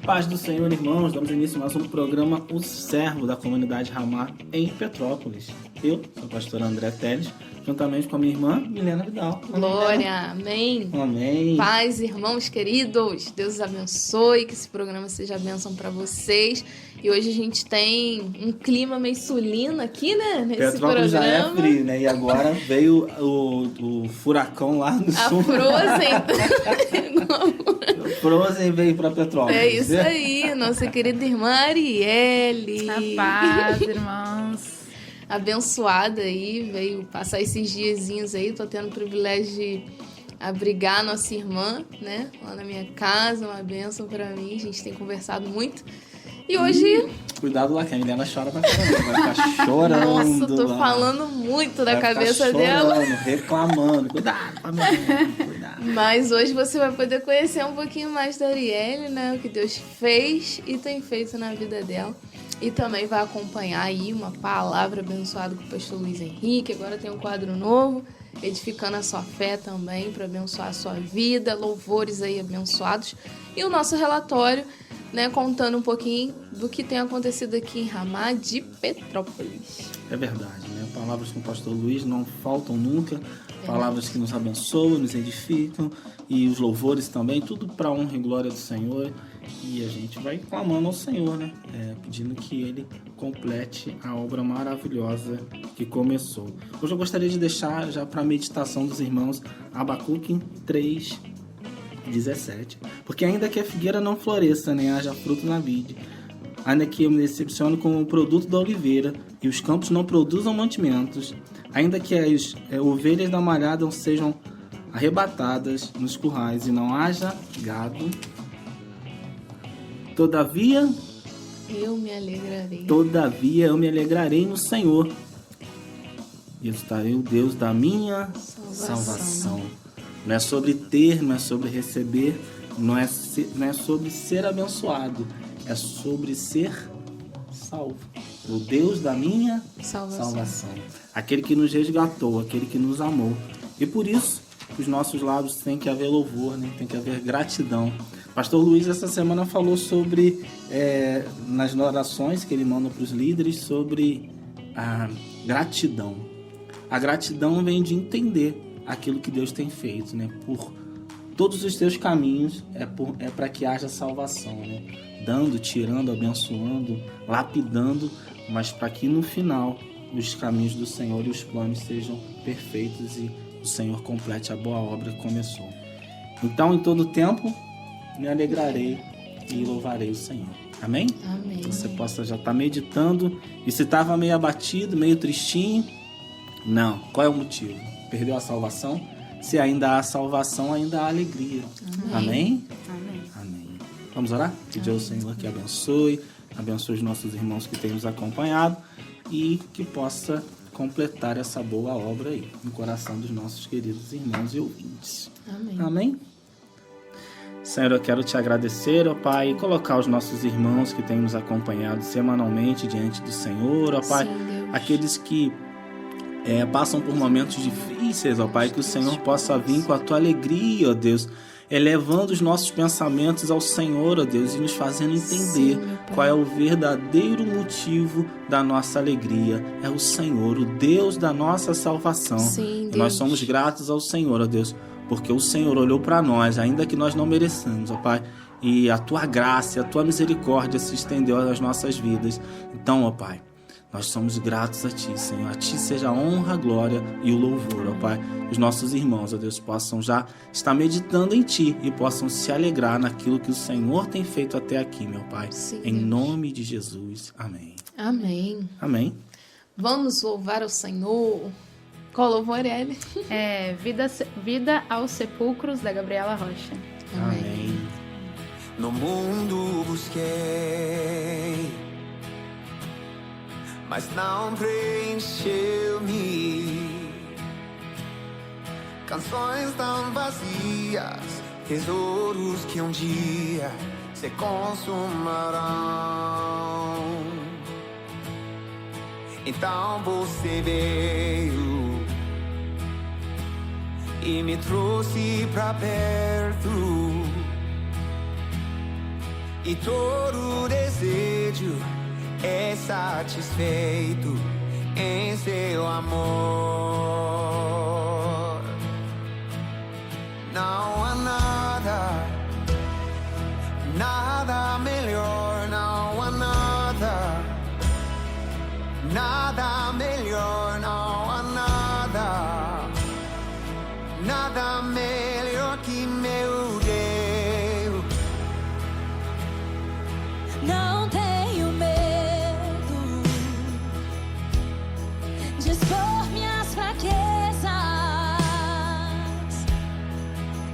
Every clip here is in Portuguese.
Paz do Senhor, irmãos. Damos início a mais um programa O Servo da Comunidade Ramá em Petrópolis. Eu sou o pastor André Teles, juntamente com a minha irmã Milena Vidal. Glória, amém. Amém. Paz, irmãos queridos, Deus os abençoe, que esse programa seja bênção para vocês. E hoje a gente tem um clima meio sulino aqui, né? Nesse Petrópolis programa. já é frio, né? E agora veio o furacão lá do sul. A Frozen. O Frozen veio para Petrópolis. É isso aí, nossa querida irmã Arielle. A paz, irmãos. Abençoada aí, veio passar esses diazinhos aí. Tô tendo o privilégio de abrigar a nossa irmã, né? Lá na minha casa, uma bênção pra mim. A gente tem conversado muito. E hoje... Cuidado lá, que a Milena chora pra caramba. Vai ficar chorando. Nossa, tô lá. falando muito da cabeça chorando, dela. Reclamando. Cuidado, cuidado. Mas hoje você vai poder conhecer um pouquinho mais da Arielle, né? O que Deus fez e tem feito na vida dela. E também vai acompanhar aí uma palavra abençoada com o pastor Luiz Henrique. Agora tem um quadro novo, edificando a sua fé também, para abençoar a sua vida, louvores aí abençoados. E o nosso relatório, né, contando um pouquinho do que tem acontecido aqui em Ramá de Petrópolis. É verdade, né? Palavras com o pastor Luiz não faltam nunca. Palavras que nos abençoam, nos edificam. E os louvores também, tudo para honra e glória do Senhor. E a gente vai clamando ao Senhor, né? Pedindo que Ele complete a obra maravilhosa que começou. Hoje eu gostaria de deixar já para a meditação dos irmãos Abacuque 3:17. Porque ainda que a figueira não floresça, nem haja fruto na vide, ainda que eu me decepcione com o produto da oliveira e os campos não produzam mantimentos, ainda que as ovelhas da malhada sejam arrebatadas nos currais e não haja gado, Todavia eu me alegrarei no Senhor e exultarei o Deus da minha salvação. Não é sobre ter, não é sobre receber, não é sobre ser abençoado, é sobre ser salvo. O Deus da minha salvação. Aquele que nos resgatou, aquele que nos amou. E por isso, os nossos lábios tem que haver louvor, né? Tem que haver gratidão. Pastor Luiz essa semana falou sobre, nas orações que ele manda para os líderes, sobre a gratidão. A gratidão vem de entender aquilo que Deus tem feito, né? Por todos os teus caminhos é para que haja salvação, né? Dando, tirando, abençoando, lapidando, mas para que no final os caminhos do Senhor e os planos sejam perfeitos e o Senhor complete a boa obra que começou. Então, em todo tempo, me alegrarei e louvarei o Senhor. Amém? Amém. Você possa já estar meditando. E se estava meio abatido, meio tristinho, não. Qual é o motivo? Perdeu a salvação? Se ainda há salvação, ainda há alegria. Amém? Amém. Vamos orar? Pedir ao Senhor que abençoe os nossos irmãos que têm nos acompanhado e que possa completar essa boa obra aí no coração dos nossos queridos irmãos e ouvintes. Amém. Amém? Senhor, eu quero te agradecer, ó Pai, e colocar os nossos irmãos que têm nos acompanhado semanalmente diante do Senhor, ó Pai, Sim, aqueles que passam por momentos difíceis, ó Pai, que o Senhor possa vir com a tua alegria, ó Deus, elevando os nossos pensamentos ao Senhor, ó Deus, e nos fazendo entender qual é o verdadeiro motivo da nossa alegria. É o Senhor, o Deus da nossa salvação. Sim, e nós somos gratos ao Senhor, ó Deus, porque o Senhor olhou para nós, ainda que nós não mereçamos, ó Pai, e a tua graça, a tua misericórdia se estendeu às nossas vidas. Então, ó Pai, nós somos gratos a Ti, Senhor. A Ti seja a honra, a glória e o louvor, ó Pai. Os nossos irmãos, ó Deus, possam já estar meditando em Ti e possam se alegrar naquilo que o Senhor tem feito até aqui, meu Pai. Sim, em Deus. nome de Jesus. Amém. Amém. Amém. Vamos louvar ao Senhor. Qual louvor, Arielle? Vida aos Sepulcros, da Gabriela Rocha. Amém. No mundo busquei, mas não preencheu-me. Canções tão vazias, tesouros que um dia se consumarão. Então você veio e me trouxe pra perto. e todo desejo é satisfeito em seu amor. Não há nada, nada melhor, não há nada, nada melhor, não há nada, nada melhor que meu Deus. Não tenho medo de expor minhas fraquezas,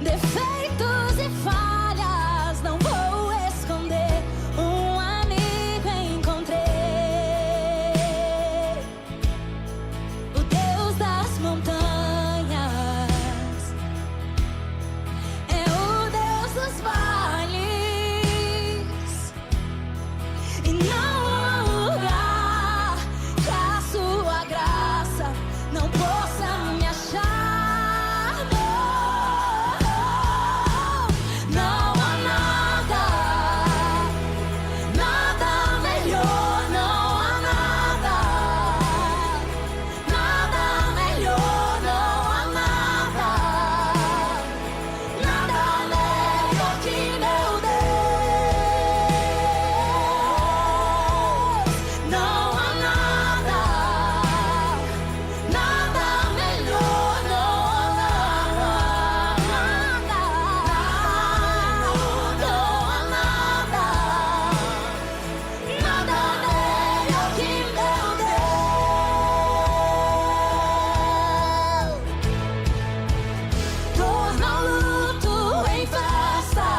defeitos e falhas. Não vou esconder, um amigo encontrei, o Deus das montanhas, é o Deus dos vales. E não há lugar que a sua graça não possa me achar. Não há nada, nada melhor, não há nada, nada melhor, não há nada, nada melhor que meu Deus. Não há nada, nada melhor, não há nada, nada, não há nada, nada melhor que meu Deus. Torna o luto em festa,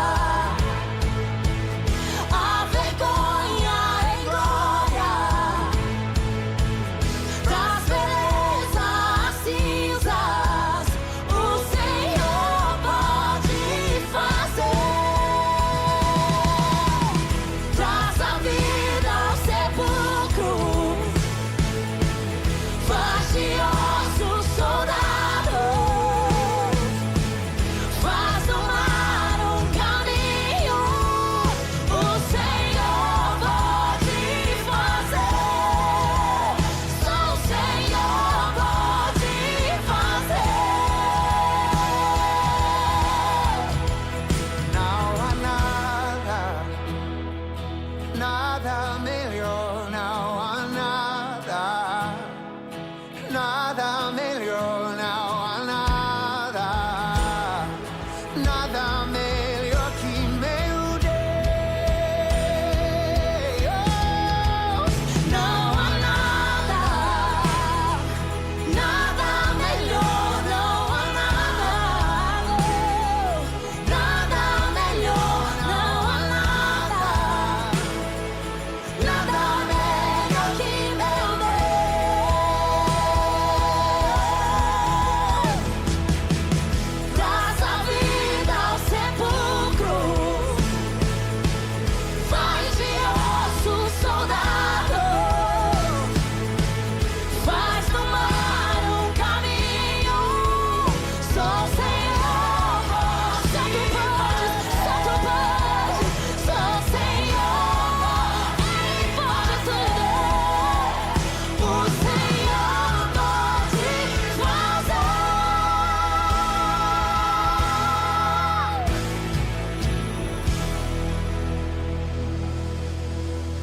a vergonha em glória, traz beleza às cinzas, o Senhor pode fazer. Traz a vida ao sepulcro, faz de ossos soldados, faz do mar um caminho, o Senhor pode fazer. Só o Senhor pode fazer. Não há nada, nada melhor, não há nada, nada melhor, não há nada, nada melhor que meu Deus. Não há nada, nada melhor, não há nada, nada melhor, não há nada, nada melhor que meu Deus. Traz a vida ao sepulcro, faz de ossos soldados, faz do mar um caminho, só o Senhor pode, só tu pode, só o Senhor, Ele pode tudo, o Senhor pode fazer.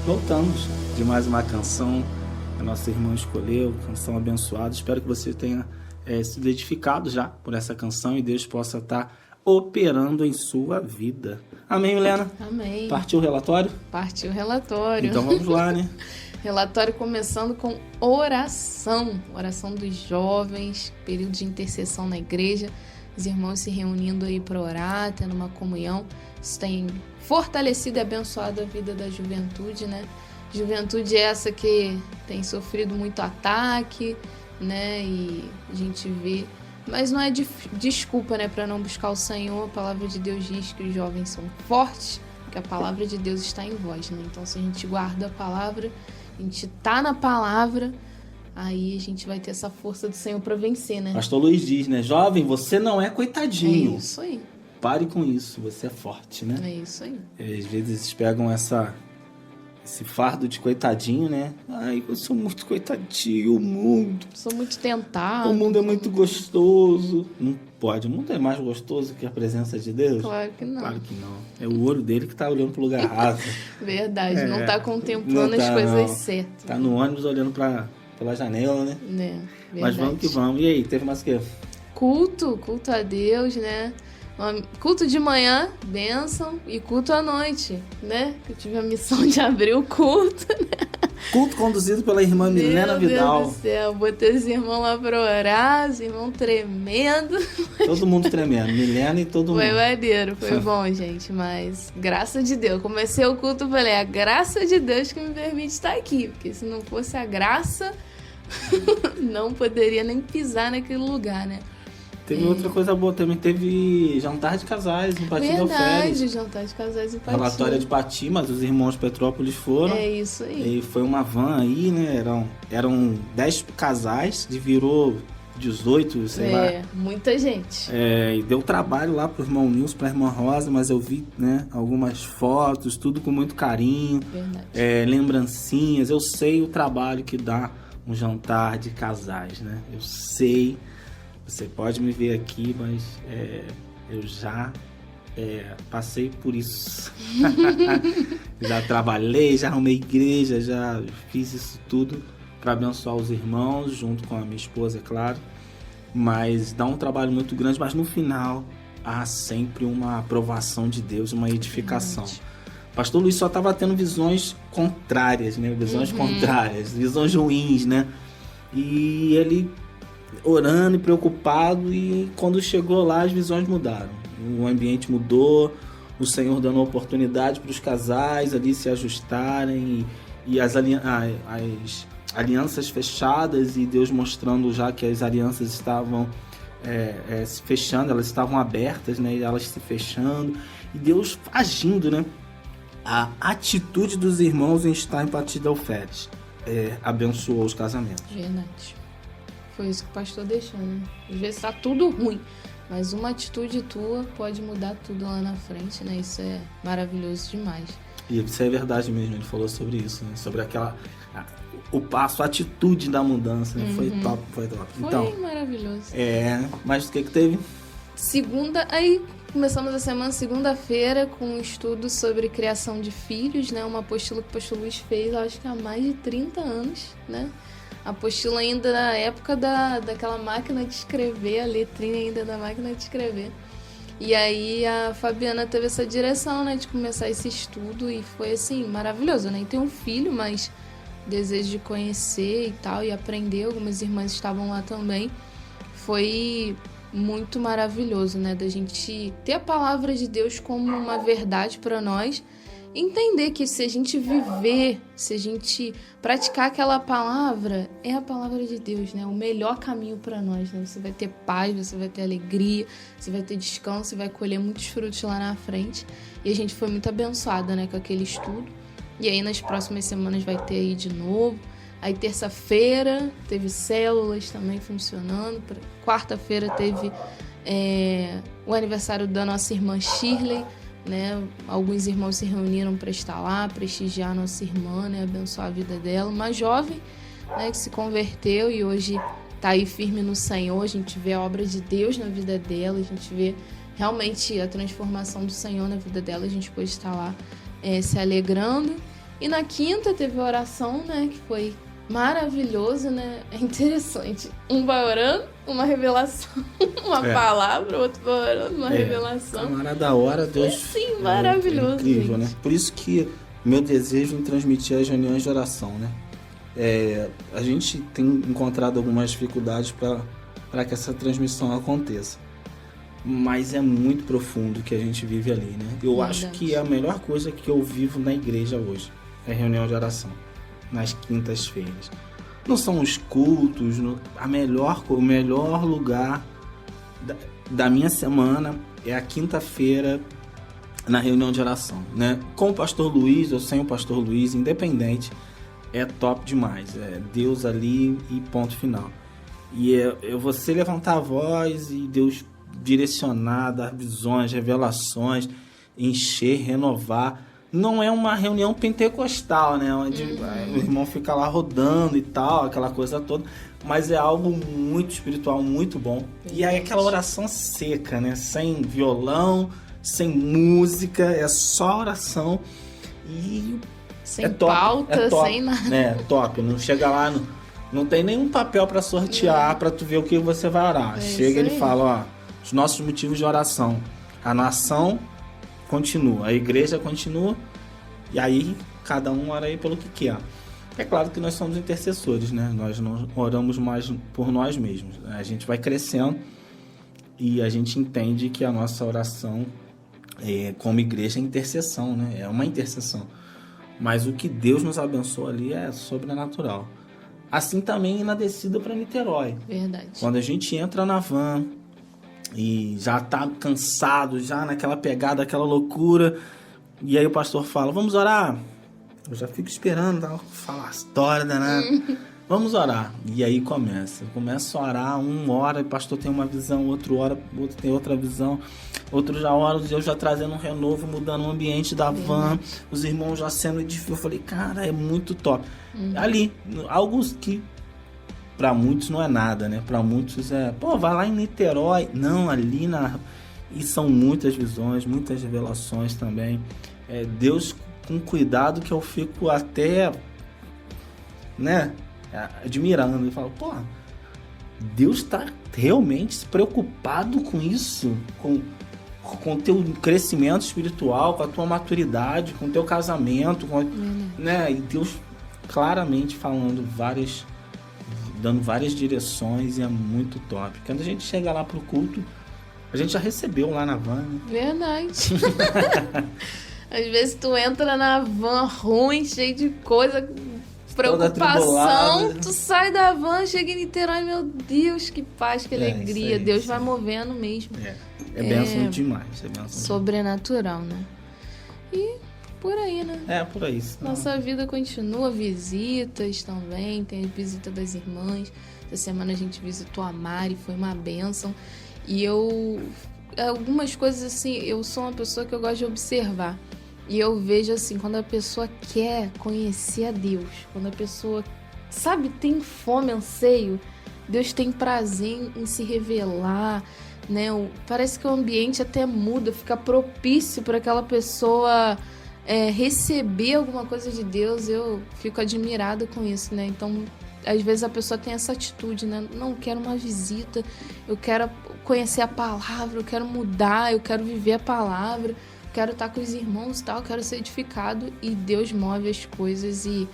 Voltamos de mais uma canção que a nossa irmã escolheu, canção abençoada. Espero que você tenha sido edificado já por essa canção e Deus possa estar operando em sua vida. Amém, Milena? Amém. Partiu o relatório? Partiu o relatório. Então vamos lá, né? Relatório começando com oração. Oração dos jovens, período de intercessão na igreja. Os irmãos se reunindo aí para orar, tendo uma comunhão. Isso tem fortalecido e abençoado a vida da juventude, né? Juventude essa que tem sofrido muito ataque, né? E a gente vê... Mas não é desculpa, né? Para não buscar o Senhor. A palavra de Deus diz que os jovens são fortes, que a palavra de Deus está em vós, né? Então, se a gente guarda a palavra, a gente tá na palavra, aí a gente vai ter essa força do Senhor para vencer, né? Pastor Luiz diz, né? Jovem, você não é coitadinho. É isso aí. Pare com isso, você é forte, né? É isso aí. Às vezes eles pegam esse fardo de coitadinho, né? Ai, eu sou muito coitadinho, o mundo. Sou muito tentado. O mundo é muito gostoso. Não pode, o mundo é mais gostoso que a presença de Deus? Claro que não. Claro que não. É o olho dele que tá olhando pro lugar errado. Verdade, não tá contemplando não tá, as coisas não. certas. Tá no ônibus olhando pela janela, né? Verdade. Mas vamos que vamos. E aí, teve mais o quê? Culto a Deus, né? Culto de manhã, bênção, e culto à noite, né? Eu tive a missão de abrir o culto, né? Culto conduzido pela irmã Milena Vidal. Meu Deus do céu, botei os irmãos lá pra orar, os irmãos tremendo. Todo mundo tremendo, Milena e todo mundo. Foi maneiro, foi bom, gente, mas graça de Deus. Comecei o culto e falei, a graça de Deus que me permite estar aqui, porque se não fosse a graça, não poderia nem pisar naquele lugar, né? Teve outra coisa boa também, teve jantar de casais em Pati Del Férias. Verdade, jantar de casais em Pati. Relatória de Pati, mas os irmãos Petrópolis foram. É isso aí. E foi uma van aí, né? Eram 10 casais, e virou 18, sei lá. Muita gente. E deu trabalho lá pro irmão Nilson, pra irmã Rosa, mas eu vi, né, algumas fotos, tudo com muito carinho. Verdade. Lembrancinhas. Eu sei o trabalho que dá um jantar de casais, né? Eu sei. Você pode me ver aqui, mas eu já passei por isso. Já trabalhei, já arrumei igreja, já fiz isso tudo para abençoar os irmãos, junto com a minha esposa, é claro. Mas dá um trabalho muito grande, mas no final há sempre uma aprovação de Deus, uma edificação. Pastor Luiz só estava tendo visões contrárias, né? Visões contrárias, visões ruins, né? E ele orando e preocupado, e quando chegou lá as visões mudaram, o ambiente mudou, o Senhor dando oportunidade para os casais ali se ajustarem e as alianças fechadas, e Deus mostrando já que as alianças estavam se fechando, elas estavam abertas, né, e elas se fechando, e Deus agindo, né? A atitude dos irmãos em estar em Pati Del Férias abençoou os casamentos. Verdade. Foi isso que o pastor deixou, né? Às vezes tá tudo ruim, mas uma atitude tua pode mudar tudo lá na frente, né? Isso é maravilhoso demais. E isso é verdade mesmo, ele falou sobre isso, né? Sobre o passo, a atitude da mudança, né? Foi top. Foi então, maravilhoso. Mas o que teve? Aí começamos a semana, segunda-feira, com um estudo sobre criação de filhos, né? Uma apostila que o pastor Luiz fez, acho que há mais de 30 anos, né? A apostila ainda na época daquela máquina de escrever, a letrinha ainda da máquina de escrever. E aí a Fabiana teve essa direção, né, de começar esse estudo, e foi assim, maravilhoso, né? E tem um filho, mas desejo de conhecer e tal, e aprender, algumas irmãs estavam lá também. Foi muito maravilhoso, né, da gente ter a palavra de Deus como uma verdade para nós. Entender que se a gente viver, se a gente praticar aquela palavra, é a palavra de Deus, né? O melhor caminho para nós, né? Você vai ter paz, você vai ter alegria, você vai ter descanso, você vai colher muitos frutos lá na frente. E a gente foi muito abençoada, né, com aquele estudo. E aí nas próximas semanas vai ter aí de novo. Aí terça-feira teve células também funcionando. Quarta-feira teve o aniversário da nossa irmã Shirley, né? Alguns irmãos se reuniram para estar lá, prestigiar a nossa irmã, né? Abençoar a vida dela. Uma jovem, né, que se converteu e hoje está aí firme no Senhor. A gente vê a obra de Deus na vida dela, a gente vê realmente a transformação do Senhor na vida dela. A gente pôde estar lá se alegrando. E na quinta teve a oração, né, que foi maravilhoso, né? É interessante. Um vai orando, uma revelação, uma palavra, outro vai orando, uma revelação. Na hora da hora, Deus... Sim, maravilhoso, incrível, gente. né? Por isso que meu desejo em transmitir as reuniões de oração, né? A gente tem encontrado algumas dificuldades para que essa transmissão aconteça. Mas é muito profundo o que a gente vive ali, né? Eu acho que é a melhor coisa que eu vivo na igreja hoje, é a reunião de oração, nas quintas-feiras. Não são os cultos, o melhor lugar da minha semana é a quinta-feira na reunião de oração, né? Com o pastor Luiz ou sem o pastor Luiz, independente, é top demais. É Deus ali e ponto final. E é você levantar a voz e Deus direcionar, dar visões, revelações, encher, renovar. Não é uma reunião pentecostal, né? Onde o irmão fica lá rodando e tal, aquela coisa toda. Mas é algo muito espiritual, muito bom. E aí aquela oração seca, né? Sem violão, sem música, é só oração. E sem é top, pauta, sem nada. É top. Não chega lá, não tem nenhum papel para sortear, para tu ver o que você vai orar. Chega, ele fala, ó, os nossos motivos de oração. A nação continua, a igreja continua, e aí cada um ora aí pelo que quer. É claro que nós somos intercessores, né? Nós não oramos mais por nós mesmos. A gente vai crescendo e a gente entende que a nossa oração, como igreja, é intercessão, né? É uma intercessão. Mas o que Deus nos abençoa ali é sobrenatural. Assim também na descida para Niterói. Verdade. Quando a gente entra na van e já tá cansado, já naquela pegada, aquela loucura, e aí o pastor fala, vamos orar? Eu já fico esperando, tá? Falar a história danada. Vamos orar. E aí começa a orar, um ora, o pastor tem uma visão, outro ora, outro tem outra visão, outro já ora, eu já trazendo um renovo, mudando o ambiente da van, os irmãos já sendo edificados. Eu falei, cara, é muito top. Ali, algo que para muitos não é nada, né? Para muitos vai lá em Niterói. Não, ali e são muitas visões, muitas revelações também. Deus com cuidado que eu fico até, né, admirando. Eu falo, Deus está realmente preocupado com isso, com o teu crescimento espiritual, com a tua maturidade, com o teu casamento, né? E Deus claramente falando dando várias direções, e é muito top. Quando a gente chega lá pro culto, a gente já recebeu lá na van, né? Verdade. Às vezes tu entra na van ruim, cheio de coisa, preocupação, tu sai da van, chega em Niterói, meu Deus, que paz, que alegria. Aí, Deus vai movendo mesmo. É bênção demais. Sobrenatural, né? E por aí, né? Por aí. Nossa vida continua, visitas também, tem a visita das irmãs. Essa semana a gente visitou a Mari, foi uma bênção. E algumas coisas assim, eu sou uma pessoa que eu gosto de observar. E eu vejo assim, quando a pessoa quer conhecer a Deus, quando a pessoa, tem fome, anseio, Deus tem prazer em se revelar, né? Parece que o ambiente até muda, fica propício para aquela pessoa receber alguma coisa de Deus. Eu fico admirada com isso, né? Então, às vezes a pessoa tem essa atitude, né? Não, quero uma visita, eu quero conhecer a palavra, eu quero mudar, eu quero viver a palavra, quero estar com os irmãos e tal, quero ser edificado, e Deus move as coisas e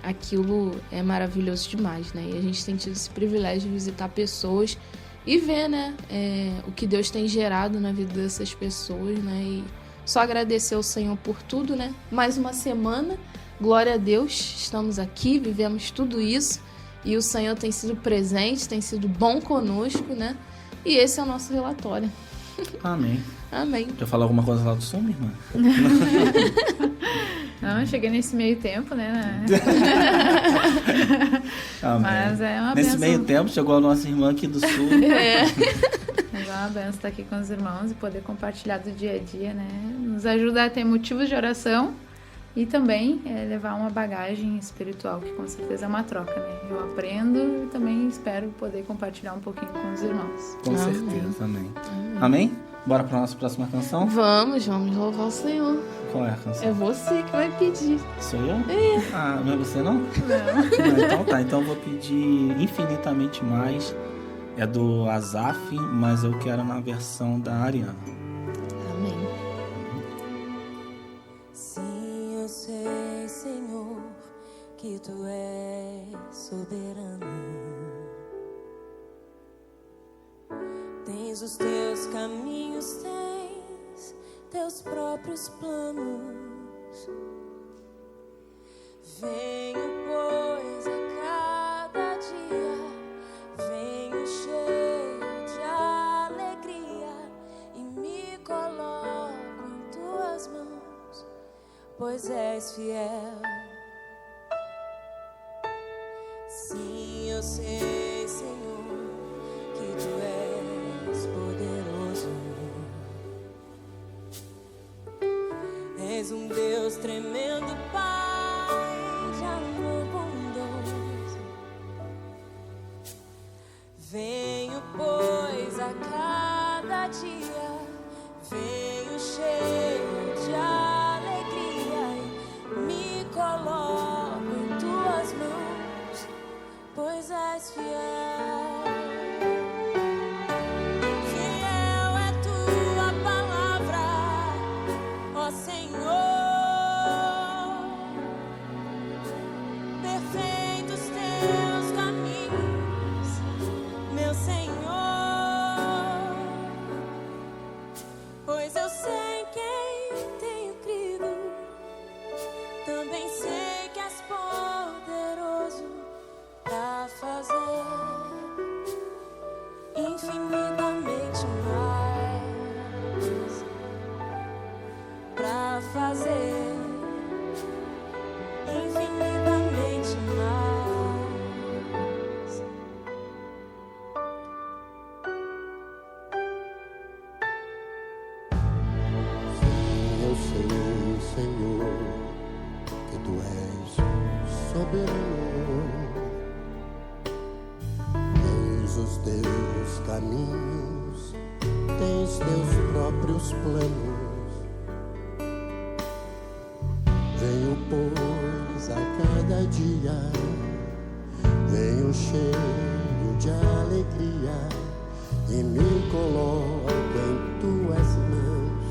aquilo é maravilhoso demais, né? E a gente tem tido esse privilégio de visitar pessoas e ver, né, o que Deus tem gerado na vida dessas pessoas, né? E só agradecer ao Senhor por tudo, né? Mais uma semana, glória a Deus, estamos aqui, vivemos tudo isso e o Senhor tem sido presente, tem sido bom conosco, né? E esse é o nosso relatório. Amém. Amém. Quer falar alguma coisa lá do som, minha irmã? Não, cheguei nesse meio tempo, né? Amém. Mas é uma Nesse benção. meio tempo chegou a nossa irmã aqui do sul. Mas é uma benção estar aqui com os irmãos e poder compartilhar do dia a dia, né? Nos ajuda a ter motivos de oração e também levar uma bagagem espiritual, que com certeza é uma troca, né? Eu aprendo e também espero poder compartilhar um pouquinho com os irmãos. Com certeza, amém. Amém? Bora para nossa próxima canção? Vamos louvar o Senhor. Qual é a canção? É você que vai pedir. Sou eu? Não é você não? Não. Então tá, então eu vou pedir Infinitamente Mais. É do Asaf, mas eu quero na versão da Ariana. Amém. Sim, eu sei, Senhor, que Tu és soberano. Tens os Teus caminhos, tens Teus próprios planos. Venho, pois, a cada dia, venho cheio de alegria e me coloco em Tuas mãos, pois és fiel. Sim, eu sei, Senhor, que Tu és poderoso. És um Deus tremendo, Pai de amor bondoso. Venho, pois, a cada dia, venho cheio de alegria e me coloco em tuas mãos, pois és fiel. Fiel é tua palavra, ó Senhor. Perfeitos teus caminhos, meu Senhor. Pois eu sei quem tenho crido, também sei que és poderoso pra fazer infinitamente mais, pra fazer infinitamente mais. Eu sei, Senhor, que Tu és soberano. Tens os Teus caminhos, tens Teus próprios planos. Venho, pois, a cada dia, venho cheio de alegria e me coloco em Tuas mãos,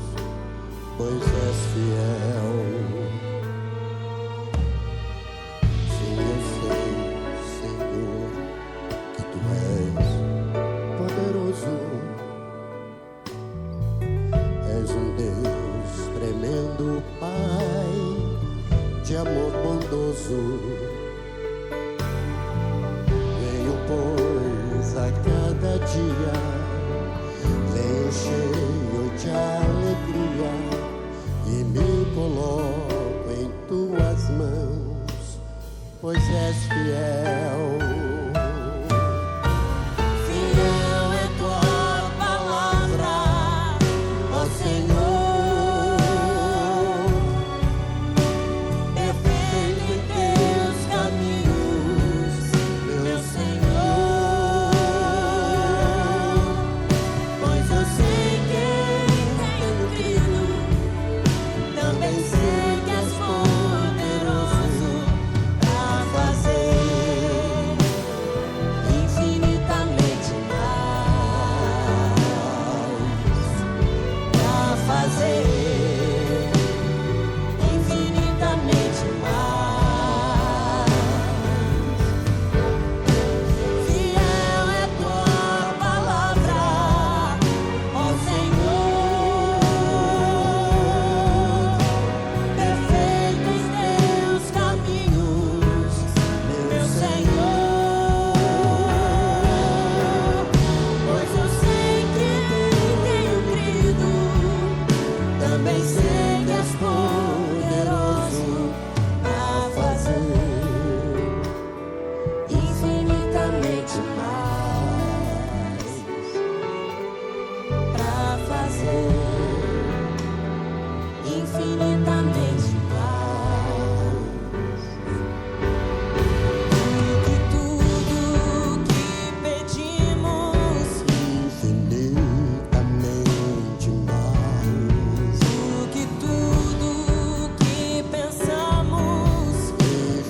pois és fiel. Sim, eu sei, Senhor, que Tu és poderoso. És um Deus tremendo, Pai de amor bondoso. Venho, pois, a cada dia, venho cheio de alegria e me coloco em Tuas mãos, pois és fiel. Fiel é Tua palavra, ó Senhor. Perfeito em Teus caminhos, meu Senhor. Pois eu sei quem tenho crido, também sei que és poderoso pra fazer infinitamente mais, pra fazer infinitamente mais. Fiel é Tua palavra, ó Senhor. Perfeitos Teus caminhos, meu Senhor. Pois eu sei que tenho crido, também sei que és poderoso pra fazer infinitamente mais, pra fazer infinitamente mais. E tudo que pedimos, infinitamente mais. Do que tudo que pensamos,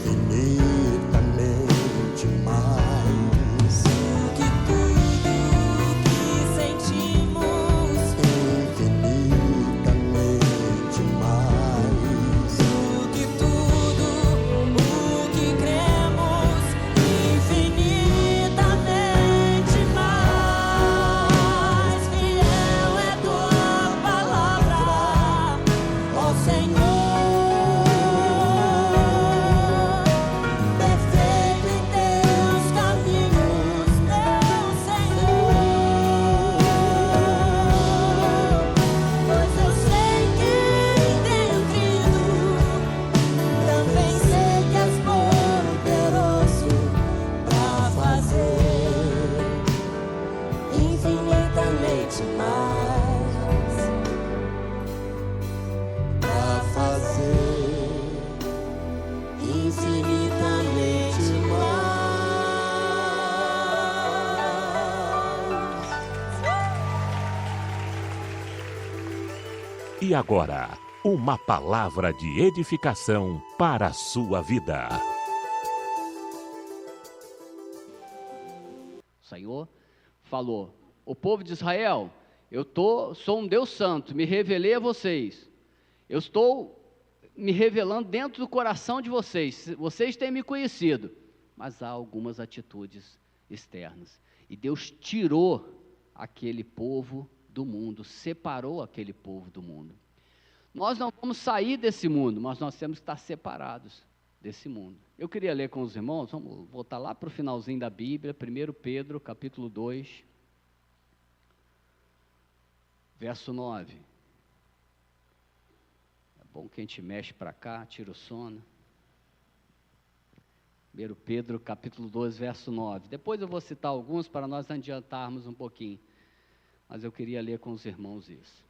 infinitamente mais. Do que tudo que sentimos, infinitamente mais. Do que tudo o que cremos, infinitamente mais. Fiel é Tua palavra, ó Senhor. Perfeito em Teus caminhos, meu Senhor. Pois eu sei quem tenho crido, também sei que és poderoso pra fazer infinitamente mais, pra fazer E agora, uma palavra de edificação para a sua vida. O Senhor falou: o povo de Israel, sou um Deus santo, me revelei a vocês. Eu estou me revelando dentro do coração de vocês. Vocês têm me conhecido, mas há algumas atitudes externas. E Deus tirou aquele povo do mundo, separou aquele povo do mundo. Nós não vamos sair desse mundo, mas nós temos que estar separados desse mundo. Eu queria ler com os irmãos, vamos voltar lá para o finalzinho da Bíblia, 1 Pedro, capítulo 2, verso 9. É bom que a gente mexe para cá, tira o sono. 1 Pedro, capítulo 2, verso 9. Depois eu vou citar alguns para nós adiantarmos um pouquinho, mas eu queria ler com os irmãos isso.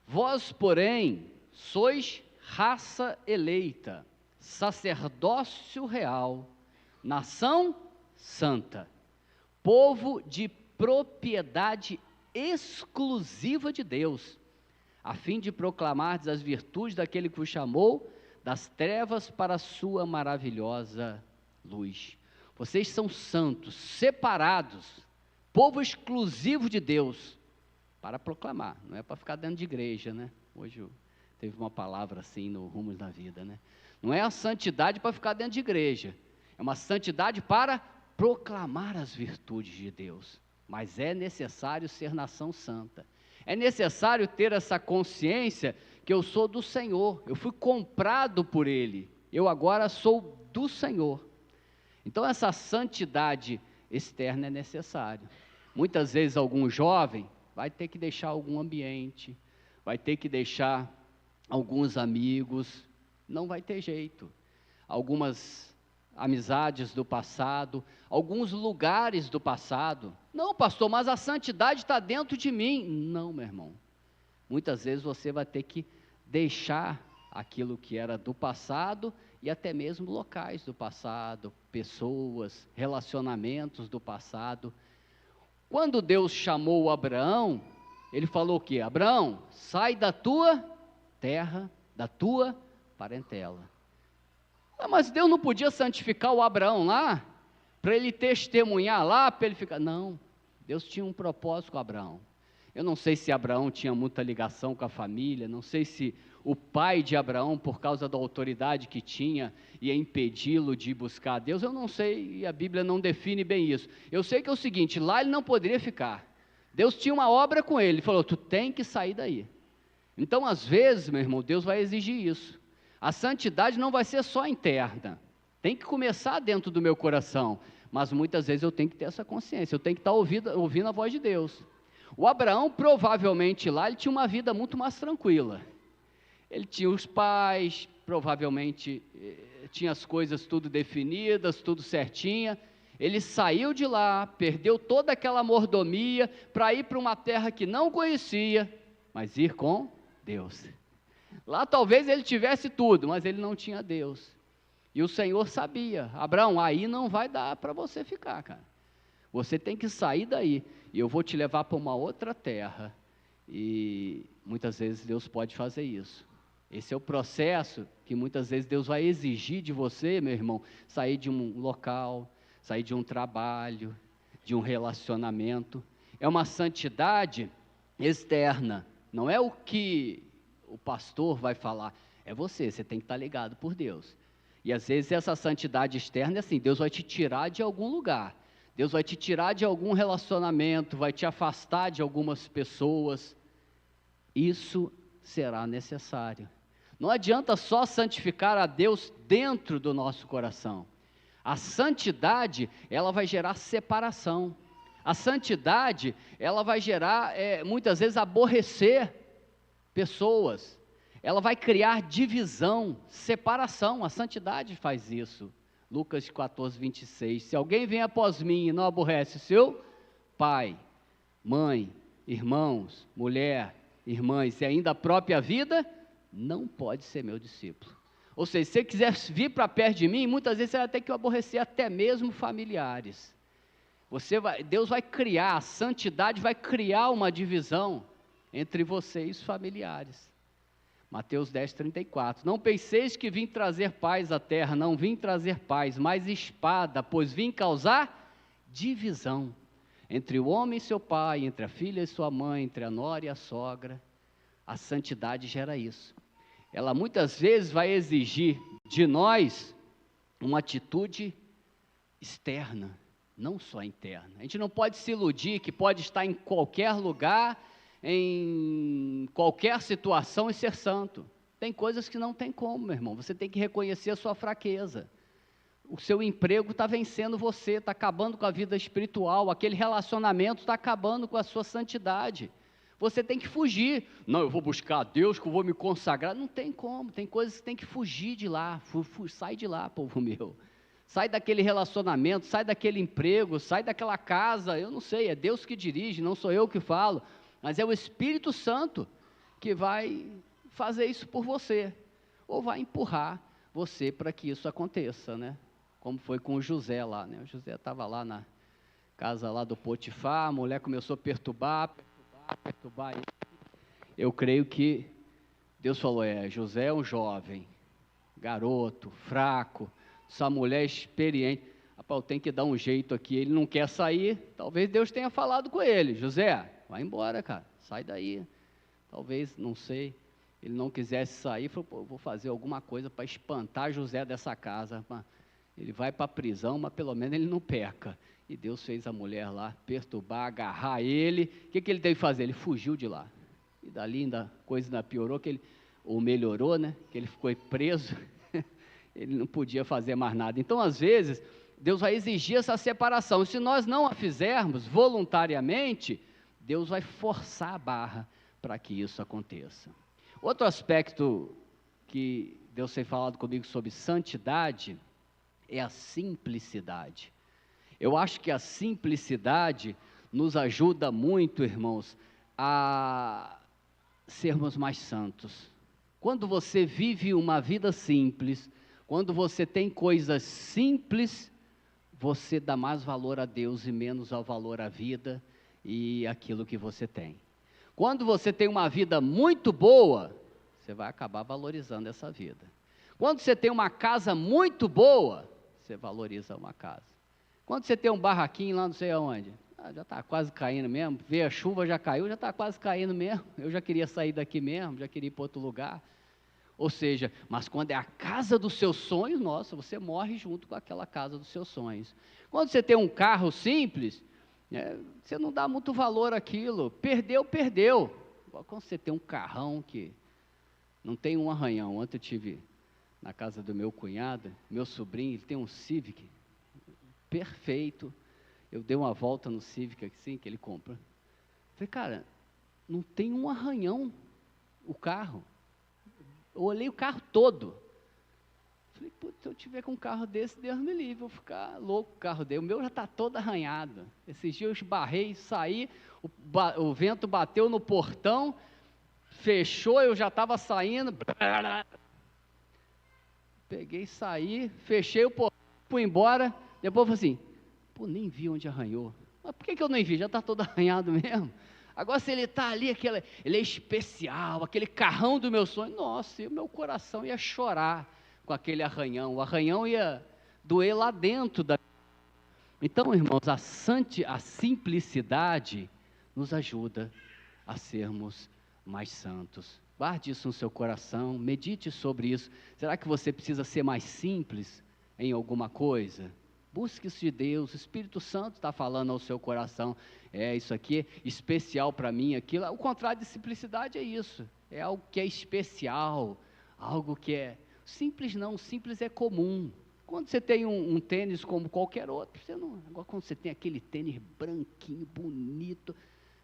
Vós, porém, sois raça eleita, sacerdócio real, nação santa, povo de propriedade exclusiva de Deus, a fim de proclamardes as virtudes daquele que vos chamou das trevas para a sua maravilhosa luz. Vocês são santos, separados, povo exclusivo de Deus, para proclamar, não é para ficar dentro de igreja, né? Hoje teve uma palavra assim no Rumos da Vida, né? Não é a santidade para ficar dentro de igreja, é uma santidade para proclamar as virtudes de Deus. Mas é necessário ser nação santa, é necessário ter essa consciência que eu sou do Senhor, eu fui comprado por Ele, eu agora sou do Senhor. Então essa santidade externa é necessária. Muitas vezes algum jovem vai ter que deixar algum ambiente, vai ter que deixar alguns amigos, não vai ter jeito. Algumas amizades do passado, alguns lugares do passado. Não, pastor, mas a santidade está dentro de mim. Não, meu irmão. Muitas vezes você vai ter que deixar aquilo que era do passado e até mesmo locais do passado, pessoas, relacionamentos do passado. Quando Deus chamou Abraão, Ele falou o quê? Abraão, sai da tua terra, da tua parentela. Mas Deus não podia santificar o Abraão lá, para ele testemunhar lá, para ele ficar... Não, Deus tinha um propósito com Abraão. Eu não sei se Abraão tinha muita ligação com a família, não sei se o pai de Abraão, por causa da autoridade que tinha, ia impedi-lo de buscar a Deus, eu não sei, e a Bíblia não define bem isso. Eu sei que é o seguinte, lá ele não poderia ficar. Deus tinha uma obra com ele, falou, tu tem que sair daí. Então, às vezes, meu irmão, Deus vai exigir isso. A santidade não vai ser só interna, tem que começar dentro do meu coração, mas muitas vezes eu tenho que ter essa consciência, eu tenho que estar ouvindo a voz de Deus. O Abraão, provavelmente lá, ele tinha uma vida muito mais tranquila. Ele tinha os pais, provavelmente tinha as coisas tudo definidas, tudo certinha. Ele saiu de lá, perdeu toda aquela mordomia para ir para uma terra que não conhecia, mas ir com Deus. Lá talvez ele tivesse tudo, mas ele não tinha Deus. E o Senhor sabia, Abraão, aí não vai dar para você ficar, cara. Você tem que sair daí, e eu vou te levar para uma outra terra. E muitas vezes Deus pode fazer isso. Esse é o processo que muitas vezes Deus vai exigir de você, meu irmão, sair de um local, sair de um trabalho, de um relacionamento. É uma santidade externa, não é o que o pastor vai falar, é você tem que estar ligado por Deus. E às vezes essa santidade externa é assim, Deus vai te tirar de algum lugar, Deus vai te tirar de algum relacionamento, vai te afastar de algumas pessoas. Isso será necessário. Não adianta só santificar a Deus dentro do nosso coração. A santidade, ela vai gerar separação. A santidade, ela vai gerar, muitas vezes, aborrecer pessoas. Ela vai criar divisão, separação. A santidade faz isso. Lucas 14, 26. Se alguém vem após mim e não aborrece seu pai, mãe, irmãos, mulher, irmãs e ainda a própria vida, não pode ser meu discípulo. Ou seja, se você quiser vir para perto de mim, muitas vezes você vai ter que aborrecer até mesmo familiares. Deus vai criar, a santidade vai criar uma divisão entre você e os familiares. Mateus 10, 34. Não penseis que vim trazer paz à terra, não vim trazer paz, mas espada, pois vim causar divisão entre o homem e seu pai, entre a filha e sua mãe, entre a nora e a sogra. A santidade gera isso. Ela muitas vezes vai exigir de nós uma atitude externa, não só interna. A gente não pode se iludir que pode estar em qualquer lugar, em qualquer situação e ser santo. Tem coisas que não tem como, meu irmão. Você tem que reconhecer a sua fraqueza. O seu emprego está vencendo você, está acabando com a vida espiritual, aquele relacionamento está acabando com a sua santidade. Você tem que fugir. Não, eu vou buscar a Deus, que eu vou me consagrar. Não tem como, tem coisas que tem que fugir de lá. Sai de lá, povo meu. Sai daquele relacionamento, sai daquele emprego, sai daquela casa. Eu não sei, é Deus que dirige, não sou eu que falo. Mas é o Espírito Santo que vai fazer isso por você, ou vai empurrar você para que isso aconteça, né? Como foi com o José lá, né? O José estava lá na casa lá do Potifar, a mulher começou a perturbar ele. Eu creio que Deus falou, José é um jovem, garoto, fraco, essa mulher experiente, rapaz, eu tenho que dar um jeito aqui, ele não quer sair, talvez Deus tenha falado com ele, José, vai embora, cara, sai daí. Talvez, não sei, ele não quisesse sair, falou, pô, eu vou fazer alguma coisa para espantar José dessa casa. Ele vai para a prisão, mas pelo menos ele não peca. E Deus fez a mulher lá perturbar, agarrar ele. O que ele teve que fazer? Ele fugiu de lá. E dali ainda, a coisa ainda piorou, ou melhorou, né? Que ele ficou preso, ele não podia fazer mais nada. Então, às vezes, Deus vai exigir essa separação. Se nós não a fizermos voluntariamente, Deus vai forçar a barra para que isso aconteça. Outro aspecto que Deus tem falado comigo sobre santidade é a simplicidade. Eu acho que a simplicidade nos ajuda muito, irmãos, a sermos mais santos. Quando você vive uma vida simples, quando você tem coisas simples, você dá mais valor a Deus e menos ao valor à vida e aquilo que você tem. Quando você tem uma vida muito boa, você vai acabar valorizando essa vida. Quando você tem uma casa muito boa, você valoriza uma casa. Quando você tem um barraquinho lá não sei aonde, já está quase caindo mesmo, vê a chuva, já caiu, já está quase caindo mesmo, eu já queria sair daqui mesmo, já queria ir para outro lugar. Ou seja, mas quando é a casa dos seus sonhos, nossa, você morre junto com aquela casa dos seus sonhos. Quando você tem um carro simples, você não dá muito valor àquilo, perdeu. Quando você tem um carrão que não tem um arranhão. Ontem eu tive na casa do meu cunhado, meu sobrinho, ele tem um Civic, perfeito. Eu dei uma volta no Civic assim, que ele compra. Falei, cara, não tem um arranhão o carro. Eu olhei o carro todo. Falei, putz, se eu tiver com um carro desse, Deus me livre, vou ficar louco com o carro dele. O meu já está todo arranhado. Esses dias eu esbarrei, saí, o vento bateu no portão, fechou, eu já estava saindo. Peguei, saí, fechei o portão, fui embora. Depois eu falei assim, pô, nem vi onde arranhou. Mas por que eu nem vi? Já está todo arranhado mesmo. Agora, se ele está ali, ele é especial, aquele carrão do meu sonho, nossa, o meu coração ia chorar com aquele arranhão. O arranhão ia doer lá dentro da... Então, irmãos, a simplicidade nos ajuda a sermos mais santos. Guarde isso no seu coração, medite sobre isso. Será que você precisa ser mais simples em alguma coisa? Busque isso de Deus, o Espírito Santo está falando ao seu coração, isso aqui é especial para mim, aquilo. O contrário de simplicidade é isso, é algo que é especial, algo que é simples não, simples é comum. Quando você tem um tênis como qualquer outro, agora quando você tem aquele tênis branquinho, bonito,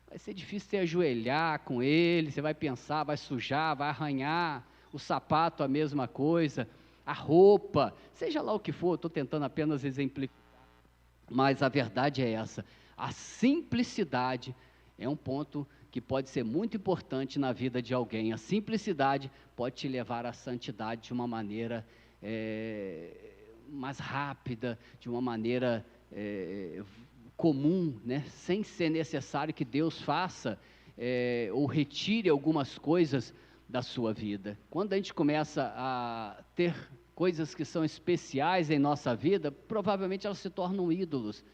vai ser difícil você ajoelhar com ele, você vai pensar, vai sujar, vai arranhar, o sapato a mesma coisa, a roupa, seja lá o que for, estou tentando apenas exemplificar, mas a verdade é essa, a simplicidade é um ponto que pode ser muito importante na vida de alguém, a simplicidade pode te levar à santidade de uma maneira mais rápida, de uma maneira comum, né? Sem ser necessário que Deus faça ou retire algumas coisas da sua vida. Quando a gente começa a ter coisas que são especiais em nossa vida, provavelmente elas se tornam ídolos.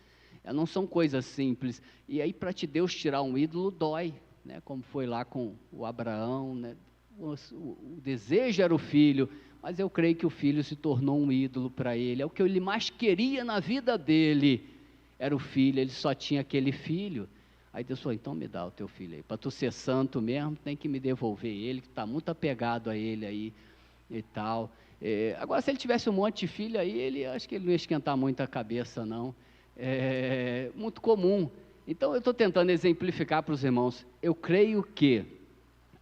Elas não são coisas simples. E aí, para Deus tirar um ídolo, dói, né? Como foi lá com o Abraão, né? O desejo era o filho, mas eu creio que o filho se tornou um ídolo para ele. É o que ele mais queria na vida dele, era o filho. Ele só tinha aquele filho. Aí Deus falou, então me dá o teu filho aí, para tu ser santo mesmo, tem que me devolver ele, que está muito apegado a ele aí e tal. Agora, se ele tivesse um monte de filho aí, acho que ele não ia esquentar muito a cabeça, não. É muito comum. Então, eu estou tentando exemplificar para os irmãos. Eu creio que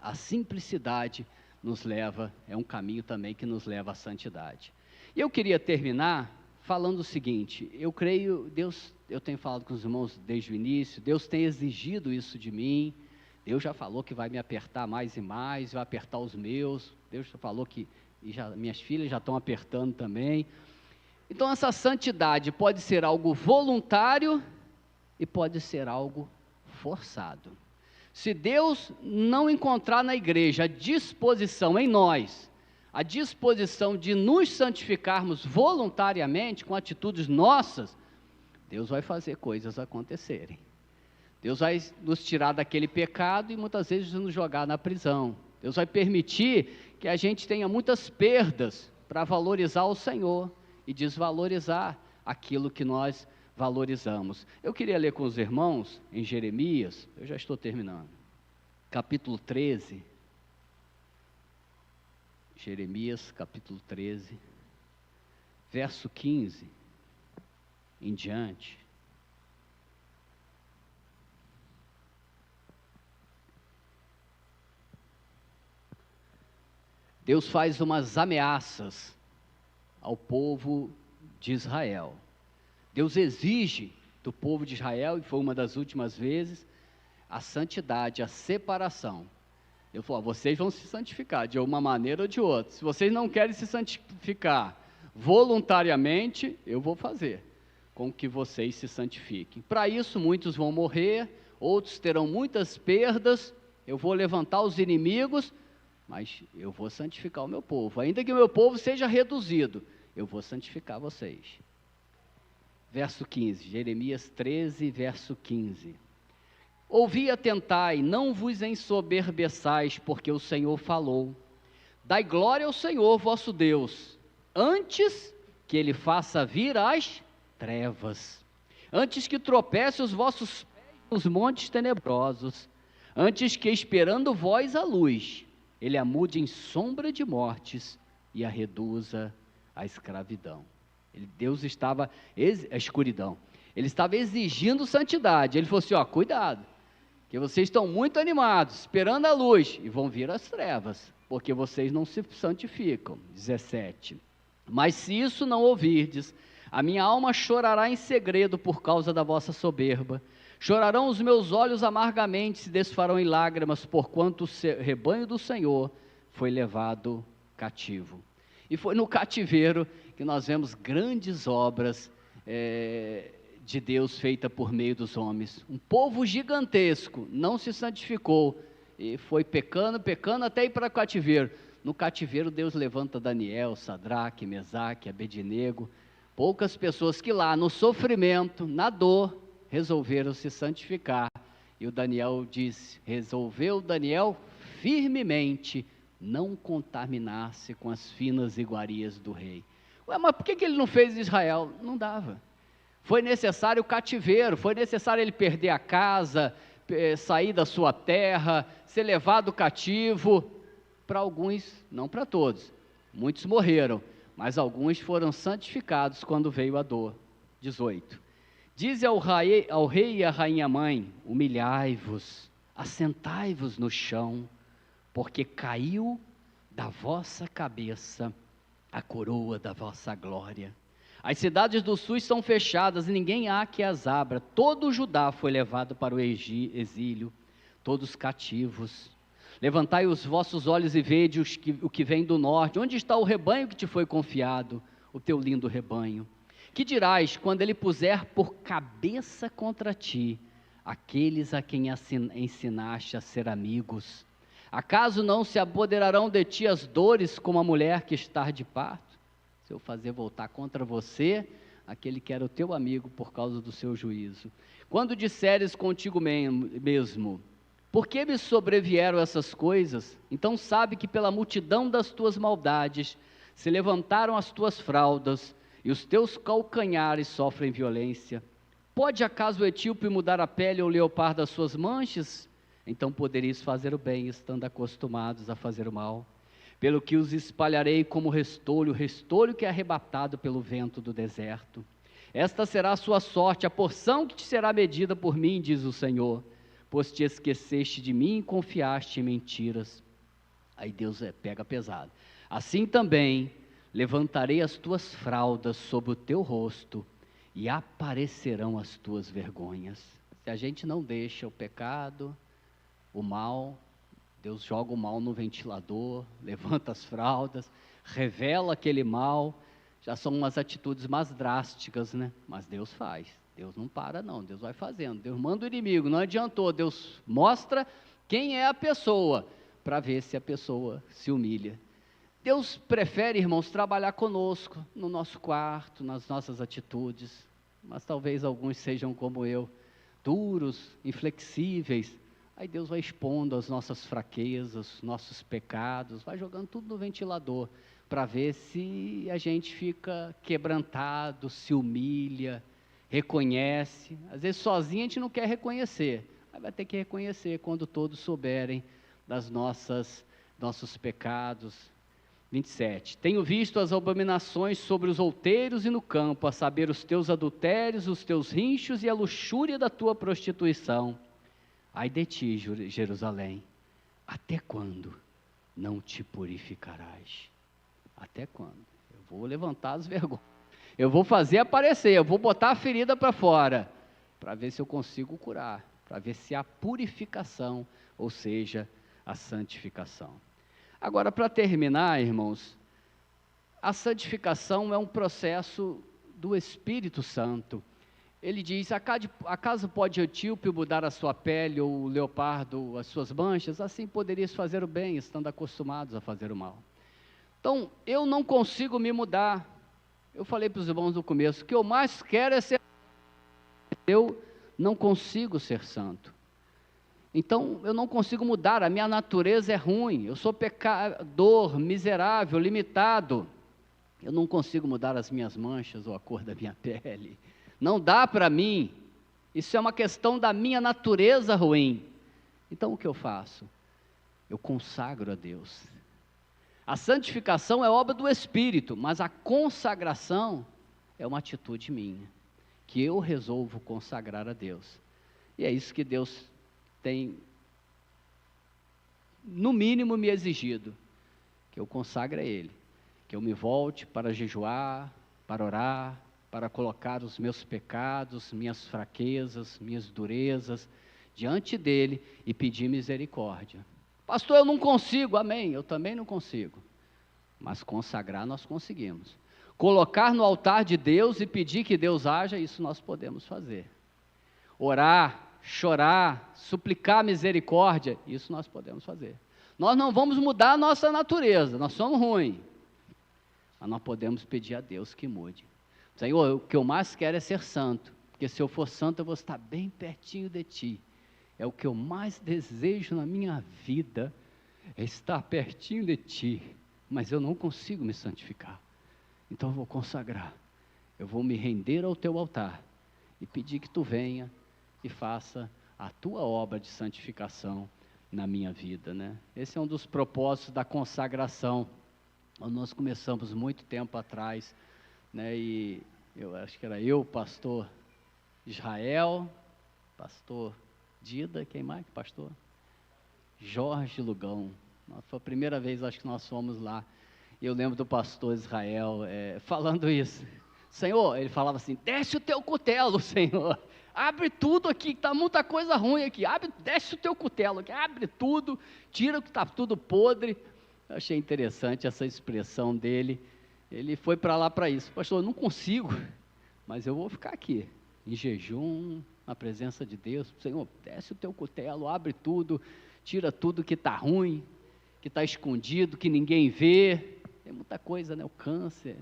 a simplicidade nos leva, é um caminho também que nos leva à santidade. E eu queria terminar falando o seguinte, eu creio, Deus, eu tenho falado com os irmãos desde o início, Deus tem exigido isso de mim, Deus já falou que vai me apertar mais e mais, vai apertar os meus, Deus já falou que minhas filhas já estão apertando também. Então, essa santidade pode ser algo voluntário e pode ser algo forçado. Se Deus não encontrar na igreja a disposição em nós, a disposição de nos santificarmos voluntariamente, com atitudes nossas, Deus vai fazer coisas acontecerem. Deus vai nos tirar daquele pecado e muitas vezes nos jogar na prisão. Deus vai permitir que a gente tenha muitas perdas para valorizar o Senhor e desvalorizar aquilo que nós valorizamos. Eu queria ler com os irmãos em Jeremias, eu já estou terminando, capítulo 13, Jeremias capítulo 13, verso 15 em diante. Deus faz umas ameaças ao povo de Israel. Deus exige do povo de Israel, e foi uma das últimas vezes, a santidade, a separação. Ele falou, vocês vão se santificar de uma maneira ou de outra. Se vocês não querem se santificar voluntariamente, eu vou fazer com que vocês se santifiquem. Para isso, muitos vão morrer, outros terão muitas perdas, eu vou levantar os inimigos, mas eu vou santificar o meu povo. Ainda que o meu povo seja reduzido, eu vou santificar vocês. Verso 15, Jeremias 13, verso 15. Ouvi e atentai, não vos ensoberbeçais, porque o Senhor falou. Dai glória ao Senhor vosso Deus, antes que Ele faça vir as trevas, antes que tropece os vossos pés nos montes tenebrosos, antes que, esperando vós a luz, Ele a mude em sombra de mortes e a reduza à escravidão. Deus estava, a escuridão, Ele estava exigindo santidade. Ele falou assim, cuidado, que vocês estão muito animados, esperando a luz, e vão vir as trevas, porque vocês não se santificam. 17, mas se isso não ouvirdes, a minha alma chorará em segredo por causa da vossa soberba, chorarão os meus olhos amargamente, se desfarão em lágrimas, porquanto o rebanho do Senhor foi levado cativo. E foi no cativeiro que nós vemos grandes obras de Deus feitas por meio dos homens. Um povo gigantesco não se santificou e foi pecando até ir para o cativeiro. No cativeiro Deus levanta Daniel, Sadraque, Mesaque, Abednego, poucas pessoas que lá no sofrimento, na dor, resolveram se santificar. E o Daniel disse, resolveu Daniel firmemente não contaminar-se com as finas iguarias do rei. Mas por que ele não fez Israel? Não dava. Foi necessário o cativeiro, foi necessário ele perder a casa, sair da sua terra, ser levado cativo. Para alguns, não para todos, muitos morreram, mas alguns foram santificados quando veio a dor. 18. Dize ao rei e à rainha mãe, humilhai-vos, assentai-vos no chão, porque caiu da vossa cabeça a coroa da vossa glória. As cidades do sul são fechadas e ninguém há que as abra. Todo o Judá foi levado para o exílio, todos cativos. Levantai os vossos olhos e vede o que vem do norte. Onde está o rebanho que te foi confiado, o teu lindo rebanho? Que dirás quando ele puser por cabeça contra ti aqueles a quem ensinaste a ser amigos, Acaso não se apoderarão de ti as dores como a mulher que está de parto? Se eu fazer voltar contra você aquele que era o teu amigo por causa do seu juízo. Quando disseres contigo mesmo, por que me sobrevieram essas coisas? Então sabe que pela multidão das tuas maldades se levantaram as tuas fraldas e os teus calcanhares sofrem violência. Pode acaso o etíope mudar a pele ou o leopardo as suas manchas? Então podereis fazer o bem, estando acostumados a fazer o mal. Pelo que os espalharei como restolho que é arrebatado pelo vento do deserto. Esta será a sua sorte, a porção que te será medida por mim, diz o Senhor, pois te esqueceste de mim e confiaste em mentiras. Aí Deus pega pesado. Assim também levantarei as tuas fraldas sobre o teu rosto e aparecerão as tuas vergonhas. Se a gente não deixa o pecado, o mal, Deus joga o mal no ventilador, levanta as fraldas, revela aquele mal. Já são umas atitudes mais drásticas, né? Mas Deus faz, Deus não para não, Deus vai fazendo. Deus manda o inimigo, não adiantou, Deus mostra quem é a pessoa, para ver se a pessoa se humilha. Deus prefere, irmãos, trabalhar conosco, no nosso quarto, nas nossas atitudes, mas talvez alguns sejam como eu, duros, inflexíveis. Aí Deus vai expondo as nossas fraquezas, nossos pecados, vai jogando tudo no ventilador, para ver se a gente fica quebrantado, se humilha, reconhece. Às vezes sozinho a gente não quer reconhecer, mas vai ter que reconhecer quando todos souberem das nossos pecados. 27. Tenho visto as abominações sobre os outeiros e no campo, a saber, os teus adultérios, os teus rinchos e a luxúria da tua prostituição. Ai de ti, Jerusalém, até quando não te purificarás? Até quando? Eu vou levantar as vergonhas, eu vou fazer aparecer, eu vou botar a ferida para fora, para ver se eu consigo curar, para ver se há purificação, ou seja, a santificação. Agora, para terminar, irmãos, a santificação é um processo do Espírito Santo. Ele diz, acaso pode o etíope mudar a sua pele ou o leopardo as suas manchas? Assim poderias fazer o bem, estando acostumados a fazer o mal. Então, eu não consigo me mudar. Eu falei para os irmãos no começo, o que eu mais quero é ser santo. Eu não consigo ser santo. Então, eu não consigo mudar, a minha natureza é ruim, eu sou pecador, miserável, limitado. Eu não consigo mudar as minhas manchas ou a cor da minha pele. Não dá para mim, isso é uma questão da minha natureza ruim. Então, o que eu faço? Eu consagro a Deus. A santificação é obra do Espírito, mas a consagração é uma atitude minha, que eu resolvo consagrar a Deus. E é isso que Deus tem, no mínimo, me exigido, que eu consagre a Ele, que eu me volte para jejuar, para orar, para colocar os meus pecados, minhas fraquezas, minhas durezas, diante dEle e pedir misericórdia. Pastor, eu não consigo, amém, eu também não consigo, mas consagrar nós conseguimos. Colocar no altar de Deus e pedir que Deus haja, isso nós podemos fazer. Orar, chorar, suplicar misericórdia, isso nós podemos fazer. Nós não vamos mudar a nossa natureza, nós somos ruins, mas nós podemos pedir a Deus que mude. Senhor, o que eu mais quero é ser santo, porque se eu for santo eu vou estar bem pertinho de Ti. É o que eu mais desejo na minha vida, é estar pertinho de Ti, mas eu não consigo me santificar. Então eu vou consagrar, eu vou me render ao Teu altar e pedir que Tu venha e faça a Tua obra de santificação na minha vida, né? Esse é um dos propósitos da consagração. Nós começamos muito tempo atrás, né? E eu acho que era eu, pastor Israel, pastor Dida, quem mais? Pastor Jorge Lugão. Foi a primeira vez, acho que nós fomos lá. E eu lembro do pastor Israel falando isso. Senhor, ele falava assim, desce o teu cutelo, Senhor. Abre tudo aqui, está muita coisa ruim aqui. Desce o teu cutelo aqui, abre tudo, tira o que está tudo podre. Eu achei interessante essa expressão dele. Ele foi para lá para isso. Pastor, eu não consigo, mas eu vou ficar aqui, em jejum, na presença de Deus. Senhor, desce o teu cutelo, abre tudo, tira tudo que está ruim, que está escondido, que ninguém vê. Tem muita coisa, né? O câncer,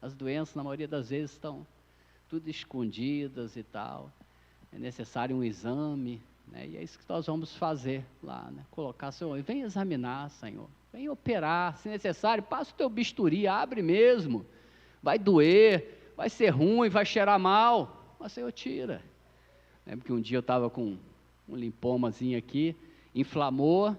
as doenças, na maioria das vezes, estão tudo escondidas e tal. É necessário um exame, né? E é isso que nós vamos fazer lá, né? Colocar, Senhor, vem examinar, Senhor, vem operar, se necessário, passa o teu bisturi, abre mesmo, vai doer, vai ser ruim, vai cheirar mal, mas Senhor, tira. Lembro que um dia eu estava com um linfomazinho aqui, inflamou,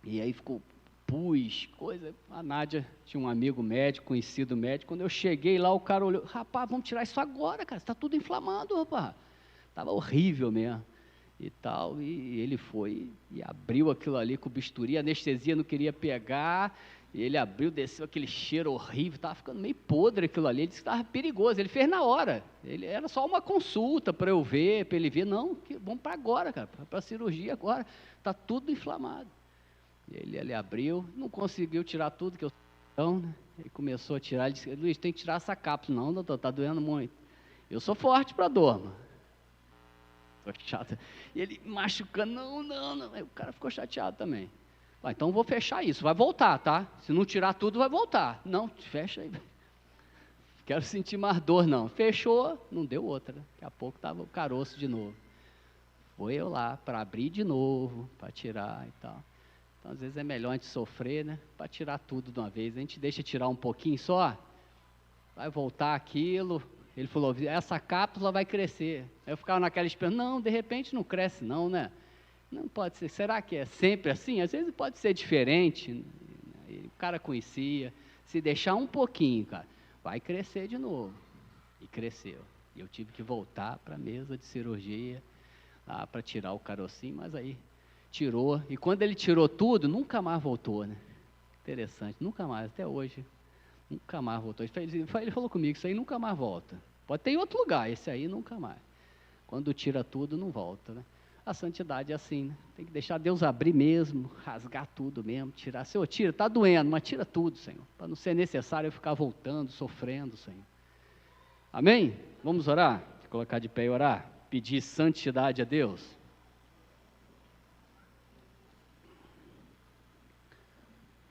e aí ficou pus, coisa. A Nádia tinha um amigo médico, conhecido médico. Quando eu cheguei lá, o cara olhou: rapaz, vamos tirar isso agora, cara, está tudo inflamado, rapaz. Estava horrível mesmo e tal. E ele foi e abriu aquilo ali com o bisturi, a anestesia não queria pegar. E ele abriu, desceu aquele cheiro horrível, estava ficando meio podre aquilo ali. Ele disse que estava perigoso. Ele fez na hora. Era só uma consulta para eu ver, para ele ver. Não, vamos para agora, cara, para a cirurgia agora. Está tudo inflamado. Ele abriu, não conseguiu tirar tudo que eu... Então, né? Ele começou a tirar, ele disse: Luiz, tem que tirar essa cápsula. Não, doutor, está doendo muito. Eu sou forte para dor, mano. Estou chato. E ele machucando, não. Aí o cara ficou chateado também. Então vou fechar isso, vai voltar, tá? Se não tirar tudo, vai voltar. Não, fecha aí. Quero sentir mais dor, não. Fechou, não deu outra. Daqui a pouco estava o caroço de novo. Foi eu lá para abrir de novo, para tirar e tal. Então, às vezes é melhor a gente sofrer, né? Para tirar tudo de uma vez. A gente deixa tirar um pouquinho só, vai voltar aquilo. Ele falou: essa cápsula vai crescer. Aí eu ficava naquela esperança: não, de repente não cresce não, né? Não pode ser. Será que é sempre assim? Às vezes pode ser diferente. O cara conhecia. Se deixar um pouquinho, cara, vai crescer de novo. E cresceu. E eu tive que voltar para a mesa de cirurgia, lá para tirar o carocinho, mas aí tirou. E quando ele tirou tudo, nunca mais voltou, né? Interessante, nunca mais, até hoje. Nunca mais voltou. Ele falou comigo: isso aí nunca mais volta. Pode ter em outro lugar, esse aí nunca mais. Quando tira tudo, não volta, né? A santidade é assim, né? Tem que deixar Deus abrir mesmo, rasgar tudo mesmo, tirar. Senhor, tira, está doendo, mas tira tudo, Senhor, para não ser necessário eu ficar voltando, sofrendo, Senhor. Amém? Vamos orar? Vou colocar de pé e orar. Pedir santidade a Deus.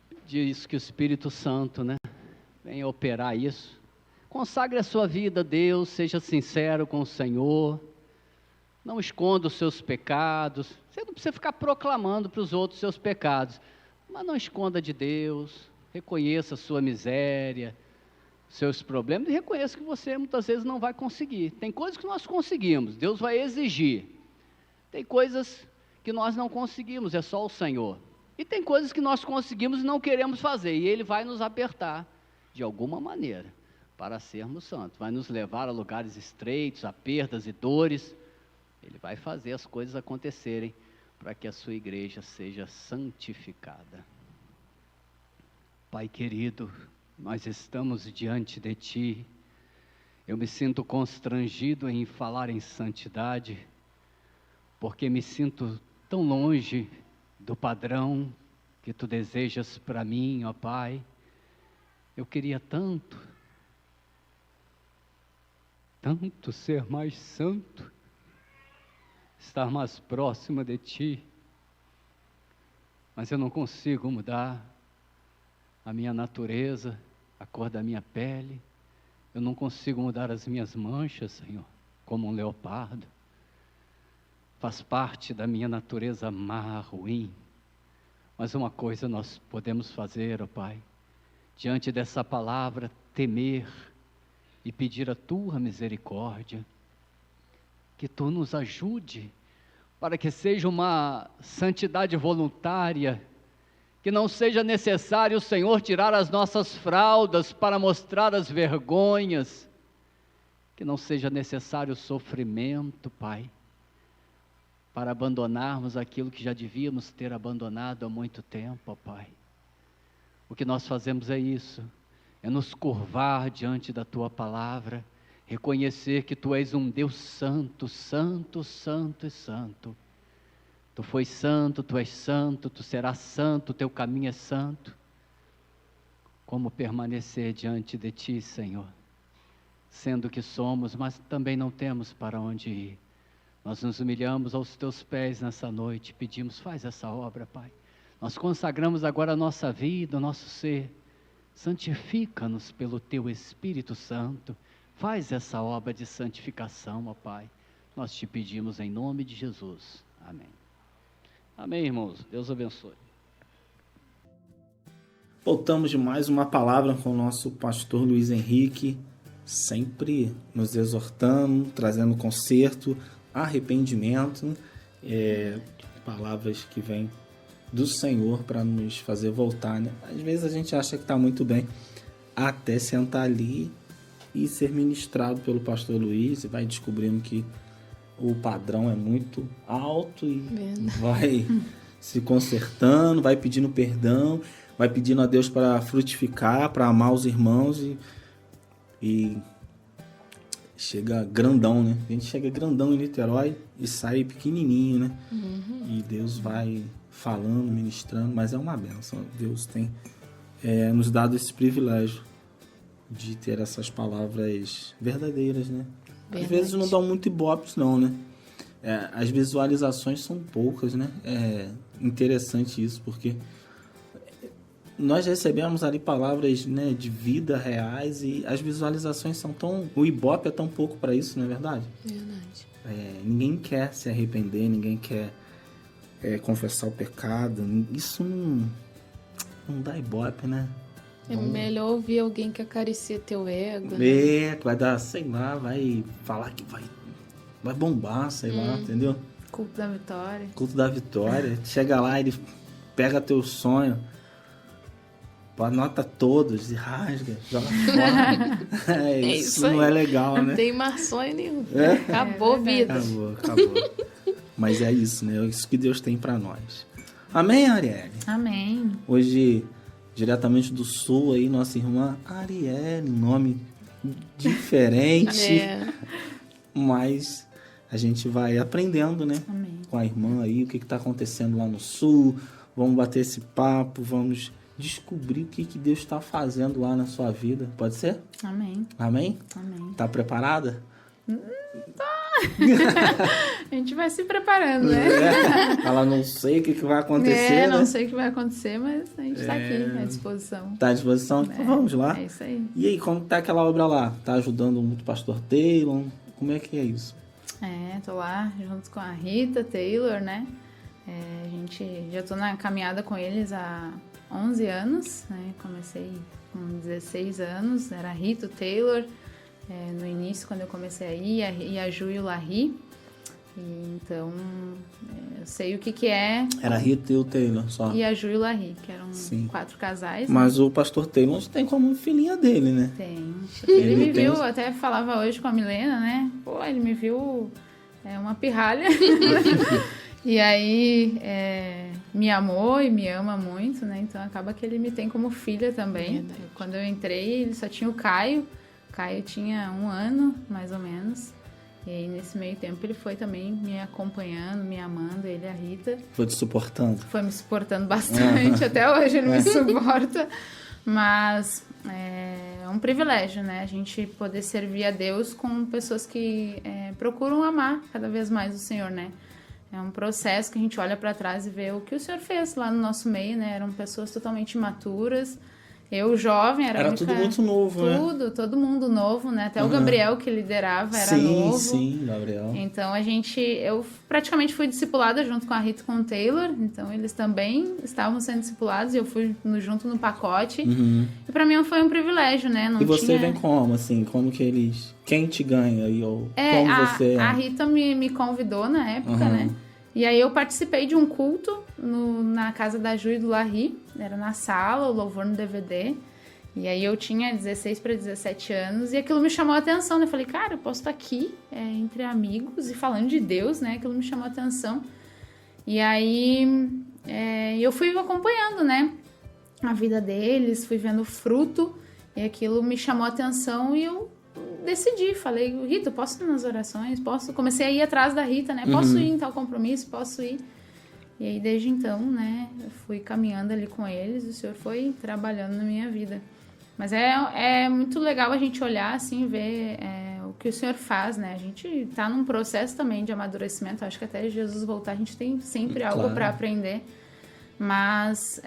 Pedir isso, que o Espírito Santo, né, venha operar isso. Consagre a sua vida a Deus, seja sincero com o Senhor. Não esconda os seus pecados. Você não precisa ficar proclamando para os outros seus pecados, mas não esconda de Deus. Reconheça a sua miséria, seus problemas, e reconheça que você muitas vezes não vai conseguir. Tem coisas que nós conseguimos, Deus vai exigir. Tem coisas que nós não conseguimos, é só o Senhor. E tem coisas que nós conseguimos e não queremos fazer, e Ele vai nos apertar de alguma maneira para sermos santos. Vai nos levar a lugares estreitos, a perdas e dores. Ele vai fazer as coisas acontecerem para que a sua igreja seja santificada. Pai querido, nós estamos diante de Ti. Eu me sinto constrangido em falar em santidade, porque me sinto tão longe do padrão que Tu desejas para mim, ó Pai. Eu queria tanto ser mais santo, estar mais próximo de Ti, mas eu não consigo mudar a minha natureza, a cor da minha pele. Eu não consigo mudar as minhas manchas, Senhor, como um leopardo. Faz parte da minha natureza má, ruim. Mas uma coisa nós podemos fazer, ó Pai, diante dessa palavra, temer e pedir a Tua misericórdia, que Tu nos ajude, para que seja uma santidade voluntária, que não seja necessário o Senhor tirar as nossas fraldas para mostrar as vergonhas, que não seja necessário o sofrimento, Pai, para abandonarmos aquilo que já devíamos ter abandonado há muito tempo, ó Pai. O que nós fazemos é isso, é nos curvar diante da Tua palavra, reconhecer que Tu és um Deus santo, santo, santo e santo. Tu foi santo, Tu és santo, Tu serás santo, Teu caminho é santo. Como permanecer diante de Ti, Senhor, sendo que somos, mas também não temos para onde ir. Nós nos humilhamos aos teus pés nessa noite, pedimos, faz essa obra, Pai. Nós consagramos agora a nossa vida, o nosso ser. Santifica-nos pelo teu Espírito Santo. Faz essa obra de santificação, ó Pai. Nós te pedimos em nome de Jesus. Amém. Amém, irmãos. Deus abençoe. Voltamos de mais uma palavra com o nosso pastor Luiz Henrique, sempre nos exortando, trazendo conserto, arrependimento, palavras que vêm do Senhor para nos fazer voltar, né? Às vezes a gente acha que está muito bem, até sentar ali e ser ministrado pelo pastor Luiz, e vai descobrindo que o padrão é muito alto e vai se consertando, vai pedindo perdão, vai pedindo a Deus para frutificar, para amar os irmãos e chega grandão, né? A gente chega grandão em Niterói e sai pequenininho, né? E Deus vai falando, ministrando, mas é uma bênção. Deus tem nos dado esse privilégio de ter essas palavras verdadeiras, né? Às vezes não dão muito ibope, não, né? As visualizações são poucas, né? É interessante isso, porque nós recebemos ali palavras, né, de vida reais e as visualizações são tão... O ibope é tão pouco para isso, não é verdade? Verdade. Ninguém quer se arrepender, ninguém quer confessar o pecado. Isso não dá ibope, né? É melhor ouvir alguém que acaricia teu ego. Vai dar, sei lá, vai falar que vai bombar, sei lá, entendeu? Culto da vitória. Culto da vitória. Chega lá, ele pega teu sonho, anota todos e rasga, joga fora. Isso não é legal, né? Não tem mais sonho nenhum. Acabou a vida. Acabou. Mas é isso, né? É isso que Deus tem pra nós. Amém, Arielle? Amém. Hoje, diretamente do sul aí, nossa irmã Arielle, nome diferente. Mas a gente vai aprendendo, né? Amém. Com a irmã aí, o que tá acontecendo lá no sul. Vamos bater esse papo, vamos descobrir o que Deus está fazendo lá na sua vida. Pode ser? Amém. Amém? Amém. Tá preparada? A gente vai se preparando, né? Ela não sei o que vai acontecer, não né? sei o que vai acontecer, mas a gente tá aqui à disposição. Tá à disposição? Então vamos lá. É isso aí. E aí, como tá aquela obra lá? Tá ajudando muito o pastor Taylor? Como é que é isso? Tô lá junto com a Rita Taylor, né? A gente já tô na caminhada com eles há 11 anos, né? Comecei com 16 anos, era a Rita Taylor, no início quando eu comecei a ir, e a Ju e o Larry. E então, eu sei o que é. Era a Rita e o Taylor só. E a Ju e o Larry, que eram 4 casais. Mas né? O pastor Taylor tem como filhinha dele, né? Tem. Ele me viu, até falava hoje com a Milena, né? Pô, ele me viu uma pirralha. E aí, me amou e me ama muito, né? Então, acaba que ele me tem como filha também. Quando eu entrei, ele só tinha o Caio. O Caio tinha 1 ano, mais ou menos. E aí, nesse meio tempo, ele foi também me acompanhando, me amando, ele e a Rita. Foi te suportando? Foi me suportando bastante. Até hoje ele me suporta. Mas é um privilégio, né? A gente poder servir a Deus com pessoas que procuram amar cada vez mais o Senhor, né? É um processo que a gente olha para trás e vê o que o Senhor fez lá no nosso meio, né? Eram pessoas totalmente imaturas. Eu, jovem, era tudo muito novo, né? Todo mundo novo, né? Até o Gabriel, que liderava, era novo. Sim, Gabriel. Então, eu praticamente fui discipulada junto com a Rita e com o Taylor. Então, eles também estavam sendo discipulados e eu fui junto no pacote. E pra mim foi um privilégio, né? E você vem como, assim? Como que eles... Quem te ganha? Como você... A Rita me convidou na época, né? E aí eu participei de um culto na casa da Ju e do Larry. Era na sala, o louvor no DVD. E aí eu tinha 16 para 17 anos e aquilo me chamou a atenção, né? Eu falei, cara, eu posso estar aqui entre amigos e falando de Deus, né? Aquilo me chamou a atenção. E aí eu fui acompanhando, né? A vida deles, fui vendo o fruto e aquilo me chamou a atenção e eu decidi, falei, Rita, eu posso ir nas orações? Comecei a ir atrás da Rita, né? Posso ir em tal compromisso? Posso ir? E aí, desde então, né, eu fui caminhando ali com eles, o Senhor foi trabalhando na minha vida. Mas é muito legal a gente olhar, assim, ver o que o Senhor faz, né? A gente está num processo também de amadurecimento. Acho que até Jesus voltar a gente tem sempre algo para aprender. Mas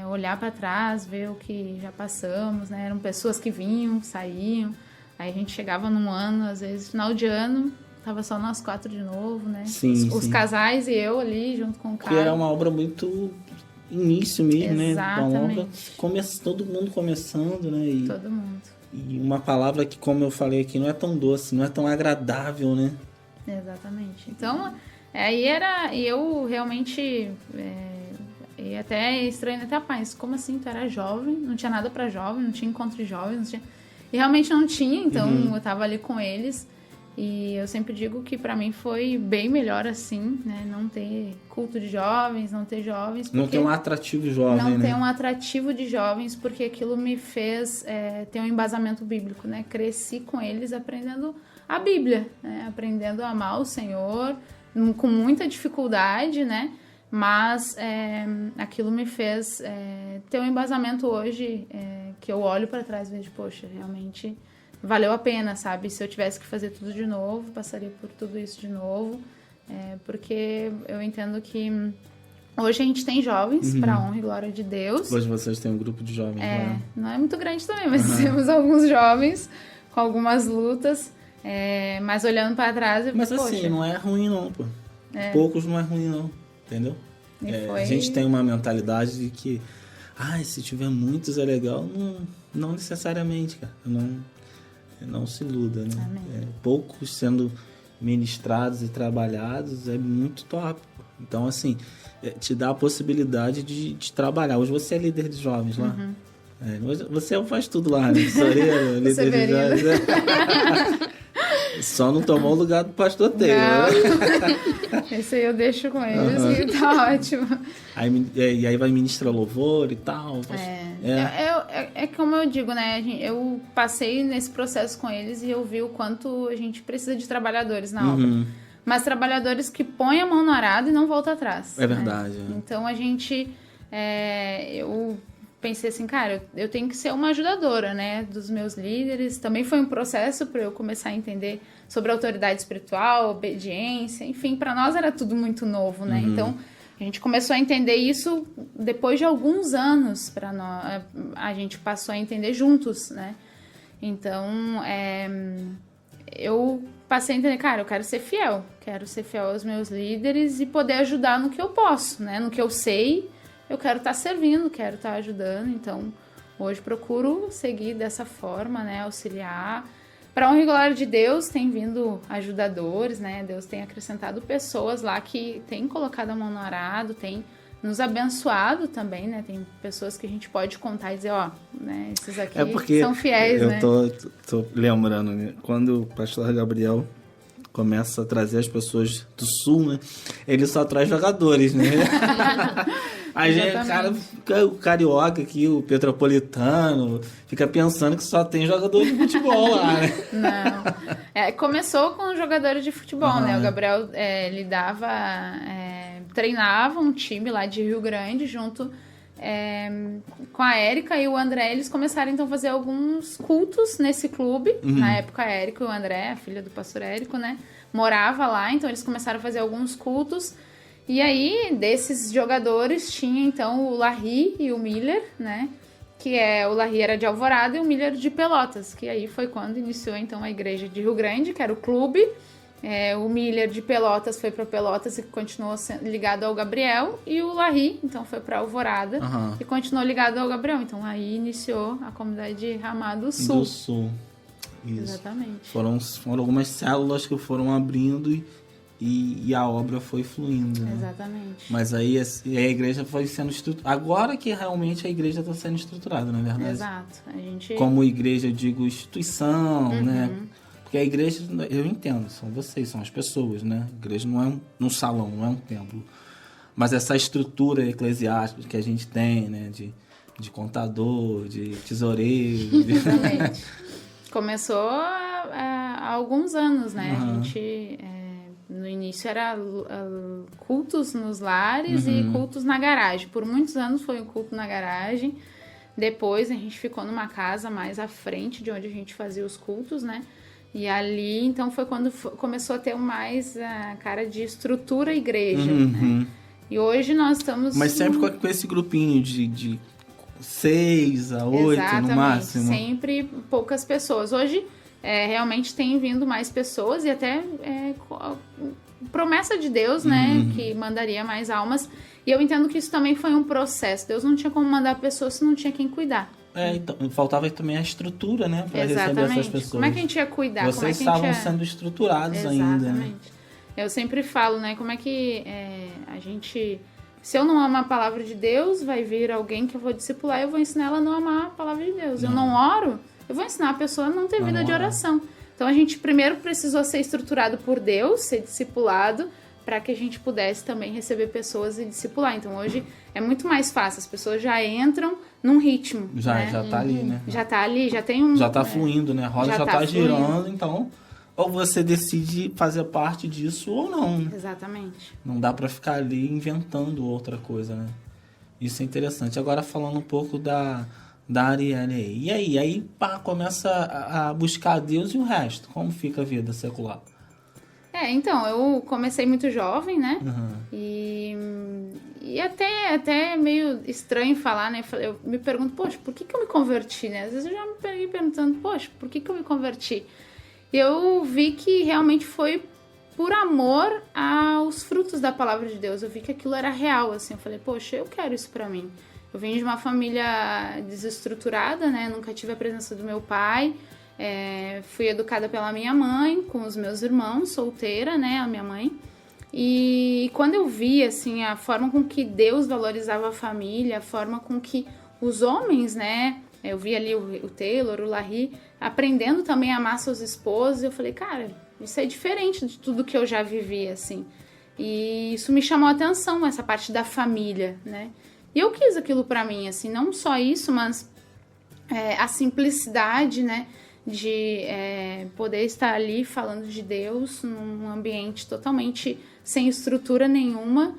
olhar para trás, ver o que já passamos, né? Eram pessoas que vinham, saíam. Aí a gente chegava num ano, às vezes final de ano, tava só nós 4 de novo, né? Sim, os casais e eu ali junto com o cara. Que é uma obra muito início mesmo, Exatamente. né? Uma obra todo mundo começando, né? E, todo mundo. E uma palavra que, como eu falei aqui, não é tão doce, não é tão agradável, né? Exatamente. Então, aí era... E eu realmente... E até estranho, até rapaz, como assim? Tu era jovem, não tinha nada pra jovem, não tinha encontro de jovens, não tinha... E realmente não tinha, então eu tava ali com eles. E eu sempre digo que pra mim foi bem melhor assim, né? Não ter culto de jovens, não ter jovens. Não ter um atrativo jovem, Não né? ter um atrativo de jovens, porque aquilo me fez ter um embasamento bíblico, né? Cresci com eles aprendendo a Bíblia, né? Aprendendo a amar o Senhor, com muita dificuldade, né? Mas aquilo me fez ter um embasamento hoje que eu olho para trás e vejo, poxa, realmente valeu a pena, sabe? Se eu tivesse que fazer tudo de novo, passaria por tudo isso de novo, porque eu entendo que hoje a gente tem jovens, para honra e glória de Deus. Hoje vocês têm um grupo de jovens, né? Não é muito grande também, mas temos alguns jovens com algumas lutas, mas olhando para trás... Mas assim, não é ruim não, pô. Poucos não é ruim não, entendeu? A gente tem uma mentalidade de que se tiver muitos é legal. Não necessariamente, cara. Não se iluda, né? Poucos sendo ministrados e trabalhados é muito top. Então, assim, te dá a possibilidade de trabalhar. Hoje você é líder de jovens lá. Hoje você faz tudo lá, né? Tesoureiro, líder de jovens. Só não tomou o lugar do pastor Taylor. Esse aí eu deixo com eles e tá ótimo. E aí vai ministrar louvor e tal. É como eu digo, né? Eu passei nesse processo com eles e eu vi o quanto a gente precisa de trabalhadores na obra. Mas trabalhadores que põem a mão no arado e não voltam atrás. É verdade. Né? Então a gente... eu pensei assim, cara, eu tenho que ser uma ajudadora, né, dos meus líderes. Também foi um processo para eu começar a entender sobre autoridade espiritual, obediência, enfim, para nós era tudo muito novo, né? Então, a gente começou a entender isso depois de alguns anos, a gente passou a entender juntos, né? Então, eu passei a entender, cara, eu quero ser fiel aos meus líderes e poder ajudar no que eu posso, né? No que eu sei, eu quero estar servindo, quero estar ajudando. Então, hoje procuro seguir dessa forma, né? Auxiliar. Para honra e glória de Deus, tem vindo ajudadores, né? Deus tem acrescentado pessoas lá que têm colocado a mão no arado, tem nos abençoado também, né? Tem pessoas que a gente pode contar e dizer, né? Esses aqui são fiéis, né? Eu tô lembrando, né? Quando o pastor Gabriel começa a trazer as pessoas do Sul, né? Ele só traz jogadores, né? A gente, o carioca aqui, o petropolitano, fica pensando que só tem jogador de futebol lá, né? Não. Começou com jogadores de futebol, né? O Gabriel, ele treinava um time lá de Rio Grande junto com a Érica e o André. Eles começaram então a fazer alguns cultos nesse clube. Na época a Érica e o André, a filha do pastor Érico, né, morava lá, então eles começaram a fazer alguns cultos. E aí, desses jogadores, tinha então o Larry e o Miller, né? Que o Larry era de Alvorada e o Miller de Pelotas. Que aí foi quando iniciou então a igreja de Rio Grande, que era o clube. O Miller de Pelotas foi para Pelotas e continuou ligado ao Gabriel. E o Larry, então, foi para Alvorada e continuou ligado ao Gabriel. Então, aí iniciou a comunidade Ramá do Sul. Do Sul. Isso. Exatamente. Foram algumas células que foram abrindo e a obra foi fluindo, né? Exatamente. Mas aí a igreja foi sendo estruturada. Agora que realmente a igreja está sendo estruturada, não é verdade? Exato. Como igreja, eu digo instituição, né? Porque a igreja, eu entendo, são vocês, são as pessoas, né? A igreja não é um salão, não é um templo. Mas essa estrutura eclesiástica que a gente tem, né? De contador, de tesoureiro. Exatamente. Começou há alguns anos, né? A gente... No início era cultos nos lares e cultos na garagem. Por muitos anos foi o culto na garagem. Depois a gente ficou numa casa mais à frente de onde a gente fazia os cultos, né? E ali, então, foi quando começou a ter mais a cara de estrutura igreja, né? E hoje nós estamos... Mas sempre com esse grupinho de 6 a 8 no máximo. Sempre poucas pessoas. Hoje, realmente tem vindo mais pessoas e até promessa de Deus, né? Que mandaria mais almas. E eu entendo que isso também foi um processo. Deus não tinha como mandar pessoas se não tinha quem cuidar. Então, faltava também a estrutura, né? Para receber essas pessoas. Como é que a gente ia cuidar? Vocês estavam sendo estruturados ainda, né? Eu sempre falo, né? Como é que a gente... Se eu não amar a palavra de Deus, vai vir alguém que eu vou discipular e eu vou ensinar ela a não amar a palavra de Deus. Eu não oro, eu vou ensinar a pessoa a não ter vida de oração. Então, a gente primeiro precisou ser estruturado por Deus, ser discipulado, para que a gente pudesse também receber pessoas e discipular. Então, hoje é muito mais fácil. As pessoas já entram num ritmo. Já tá ali, né? Já tá ali, já tem um... Já tá fluindo, né? A roda já tá girando, então... Ou você decide fazer parte disso ou não, né? Exatamente. Não dá pra ficar ali inventando outra coisa, né? Isso é interessante. Agora, falando um pouco da Arielle aí. E aí pá, começa a buscar Deus e o resto. Como fica a vida secular? Então, eu comecei muito jovem, né? E até meio estranho falar, né? Eu me pergunto, poxa, por que eu me converti, né? Às vezes eu já me peguei perguntando, poxa, por que eu me converti? E eu vi que realmente foi por amor aos frutos da palavra de Deus. Eu vi que aquilo era real, assim. Eu falei, poxa, eu quero isso pra mim. Eu vim de uma família desestruturada, né? Nunca tive a presença do meu pai. Fui educada pela minha mãe, com os meus irmãos, solteira, né? A minha mãe. E quando eu vi, assim, a forma com que Deus valorizava a família, a forma com que os homens, né? Eu vi ali o Taylor, o Larry, aprendendo também a amar seus esposos. Eu falei, cara, isso é diferente de tudo que eu já vivi, assim. E isso me chamou a atenção, essa parte da família, né? E eu quis aquilo pra mim, assim, não só isso, mas a simplicidade, né? De poder estar ali falando de Deus num ambiente totalmente sem estrutura nenhuma,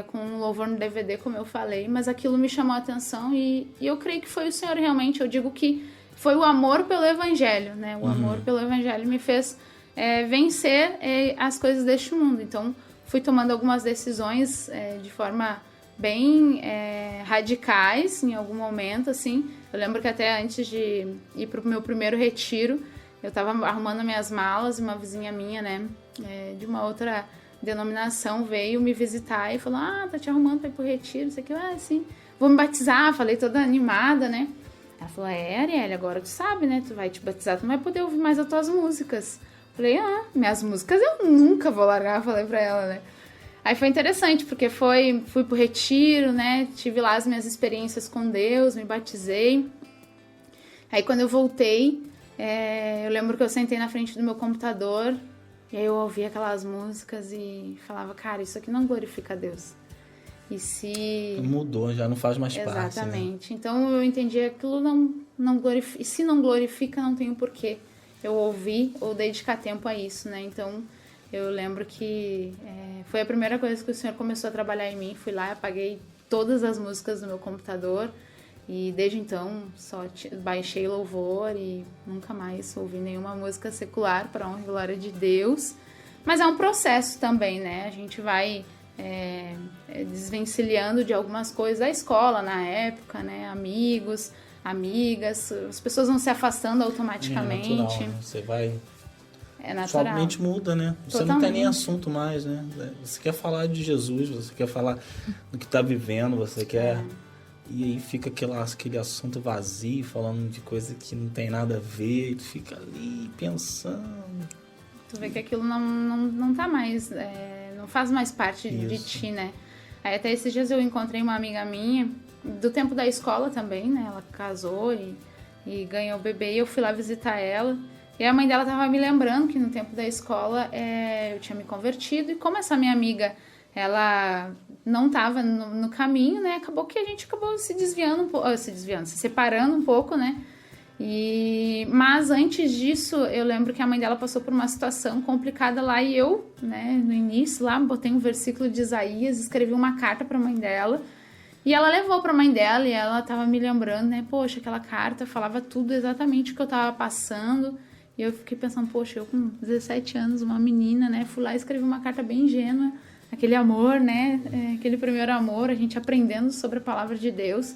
com um louvor no DVD, como eu falei, mas aquilo me chamou a atenção e eu creio que foi o Senhor realmente. Eu digo que foi o amor pelo Evangelho, né? O amor pelo Evangelho me fez vencer as coisas deste mundo. Então, fui tomando algumas decisões de forma bem radicais em algum momento, assim. Eu lembro que até antes de ir pro meu primeiro retiro, eu tava arrumando minhas malas e uma vizinha minha, né, de uma outra denominação veio me visitar e falou, tá te arrumando pra ir pro retiro, isso aqui, sim, vou me batizar, falei toda animada, né. Ela falou, Arielle, agora tu sabe, né, tu vai te batizar, tu não vai poder ouvir mais as tuas músicas. Falei, minhas músicas eu nunca vou largar, falei pra ela, né. Aí foi interessante, porque fui pro retiro, né, tive lá as minhas experiências com Deus, me batizei. Aí quando eu voltei, eu lembro que eu sentei na frente do meu computador, e aí eu ouvia aquelas músicas e falava, cara, isso aqui não glorifica a Deus. E se... Mudou, já não faz mais parte. Exatamente. Né? Então eu entendi que aquilo não glorifica, e se não glorifica, não tem o porquê eu ouvir ou dedicar tempo a isso, né, então... Eu lembro que foi a primeira coisa que o Senhor começou a trabalhar em mim. Fui lá, apaguei todas as músicas do meu computador e desde então só baixei louvor e nunca mais ouvi nenhuma música secular, para honra e glória de Deus. Mas é um processo também, né? A gente vai desvencilhando de algumas coisas da escola na época, né? Amigos, amigas, as pessoas vão se afastando automaticamente. É natural, né? Você vai... É natural. Sua mente muda, né? Você Totalmente. não tem nem assunto mais, né? Você quer falar de Jesus, você quer falar do que tá vivendo, você quer... E aí fica aquele assunto vazio, falando de coisa que não tem nada a ver, e tu fica ali pensando. Tu vê que aquilo não tá mais... não faz mais parte de ti, né? Aí até esses dias eu encontrei uma amiga minha, do tempo da escola também, né? Ela casou e ganhou o bebê, e eu fui lá visitar ela. E a mãe dela tava me lembrando que no tempo da escola eu tinha me convertido. E como essa minha amiga, ela não tava no caminho, né? Acabou que a gente acabou se separando um pouco, né? Mas antes disso, eu lembro que a mãe dela passou por uma situação complicada lá. E eu, né, no início lá, botei um versículo de Isaías, escrevi uma carta pra mãe dela. E ela levou pra mãe dela e ela tava me lembrando, né? Poxa, aquela carta falava tudo exatamente o que eu tava passando. E E eu fiquei pensando, poxa, eu com 17 anos, uma menina, né? Fui lá e escrevi uma carta bem ingênua, aquele amor, né? Aquele primeiro amor, a gente aprendendo sobre a palavra de Deus.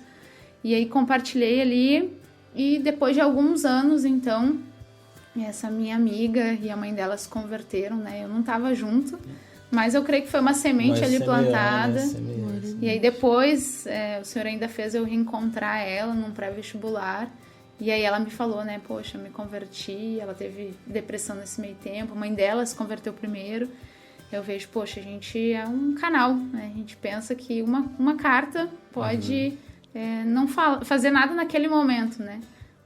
E aí compartilhei ali, e depois de alguns anos, então, essa minha amiga e a mãe dela se converteram, né? Eu não estava junto, mas eu creio que foi uma semente ali plantada. E aí depois, o Senhor ainda fez eu reencontrar ela num pré-vestibular. E aí ela me falou, né, poxa, eu me converti, ela teve depressão nesse meio tempo, a mãe dela se converteu primeiro. Eu vejo, poxa, a gente é um canal, né? A gente pensa que uma carta pode não fazer nada naquele momento, né?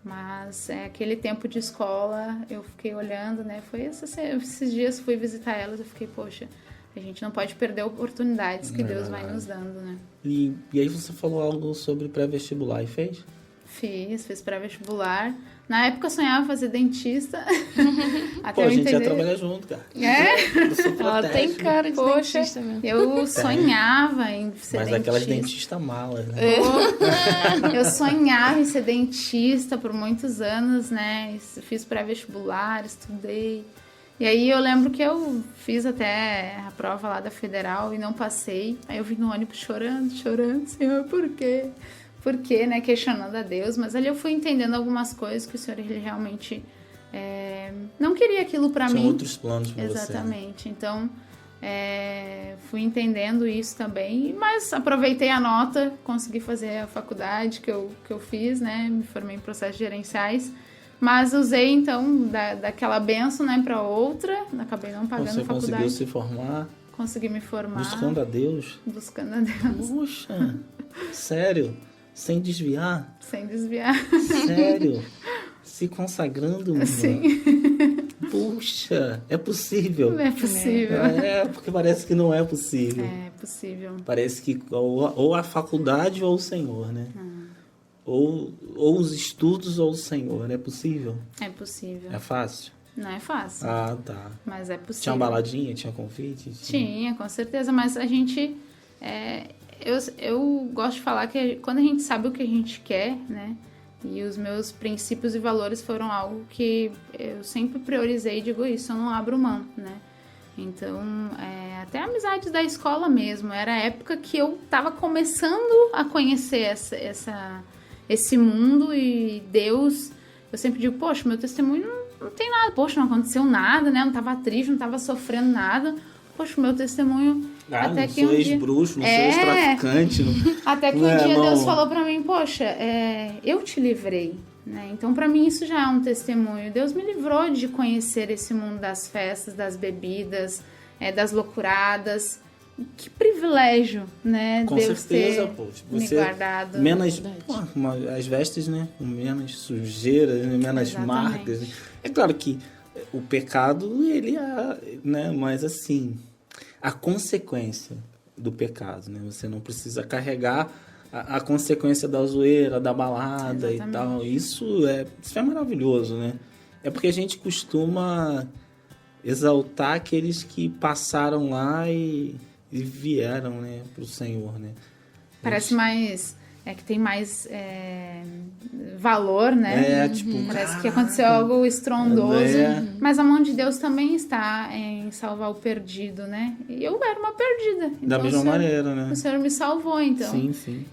Mas aquele tempo de escola, eu fiquei olhando, né? Foi esses dias fui visitar elas, eu fiquei, poxa, a gente não pode perder oportunidades que Deus vai nos dando, né? E aí você falou algo sobre pré-vestibular e fez? Fiz pré-vestibular. Na época eu sonhava fazer dentista. Até a gente ia trabalhar junto, cara. Ela tem cara de dentista mesmo. Eu sonhava em ser dentista. Mas aquelas dentistas malas, né? Eu sonhava em ser dentista por muitos anos, né? Fiz pré-vestibular, estudei. E aí eu lembro que eu fiz até a prova lá da Federal e não passei. Aí eu vim no ônibus chorando, Senhor, por quê? Por quê, né? Questionando a Deus. Mas ali eu fui entendendo algumas coisas que o Senhor ele realmente não queria aquilo pra mim. Tinha outros planos pra você. Exatamente. Então, fui entendendo isso também. Mas aproveitei a nota, consegui fazer a faculdade que eu fiz, né? Me formei em processos gerenciais. Mas usei, então, daquela benção, né, pra outra. Acabei não pagando a faculdade. Você conseguiu se formar? Consegui me formar. Buscando a Deus? Buscando a Deus. Poxa, sério? Sem desviar? Sem desviar. Sério? Se consagrando, meu irmão? Sim. Puxa, é possível. É possível. Porque parece que não é possível. É possível. Parece que ou a faculdade ou o Senhor, né? Ou os estudos ou o Senhor. É possível? É possível. É fácil? Não é fácil. Ah, tá. Mas é possível. Tinha uma baladinha? Tinha convite? Tinha, com certeza. Mas a gente... Eu gosto de falar que quando a gente sabe o que a gente quer, né? E os meus princípios e valores foram algo que eu sempre priorizei e digo isso, eu não abro mão, né? Então, até amizades da escola mesmo. Era a época que eu tava começando a conhecer esse mundo e Deus. Eu sempre digo, poxa, meu testemunho não tem nada. Poxa, não aconteceu nada, né? Não tava triste, não tava sofrendo nada. Poxa, o meu testemunho... até que não sou ex-bruxo, não sou ex-traficante. Até que um dia Deus falou pra mim, poxa, eu te livrei, né? Então pra mim isso já é um testemunho. Deus me livrou de conhecer esse mundo das festas, das bebidas, das loucuradas. Que privilégio, né? Com Deus certeza, ter poxa. me guardado. Menos, as vestes, né? Com menos sujeira, menos marcas. É claro que o pecado, ele né? Mas assim... a consequência do pecado, né? Você não precisa carregar a consequência da zoeira, da balada. Exatamente. E tal. Isso é maravilhoso, né? É porque a gente costuma exaltar aqueles que passaram lá e vieram, né, pro Senhor, né? Parece mais... que tem mais valor, né? Parece que aconteceu algo estrondoso. Mas a mão de Deus também está em salvar o perdido, né? E eu era uma perdida. Então, da mesma maneira, né? O Senhor me salvou, então. Sim, sim.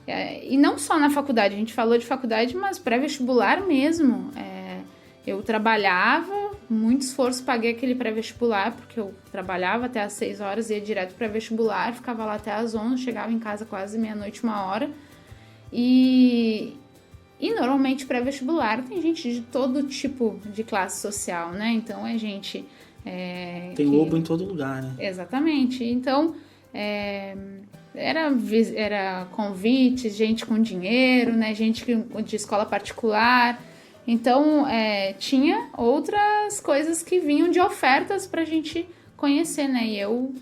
E não só na faculdade. A gente falou de faculdade, mas pré-vestibular mesmo. Eu trabalhava, muito esforço, paguei aquele pré-vestibular, porque eu trabalhava até às 6 horas, ia direto pré-vestibular, ficava lá até às 11, chegava em casa quase meia-noite, 1h. E normalmente pré-vestibular tem gente de todo tipo de classe social, né? Então é gente... tem lobo em todo lugar, né? Exatamente. Então era convite, gente com dinheiro, né? Gente de escola particular. Então tinha outras coisas que vinham de ofertas pra gente conhecer, né? E eu...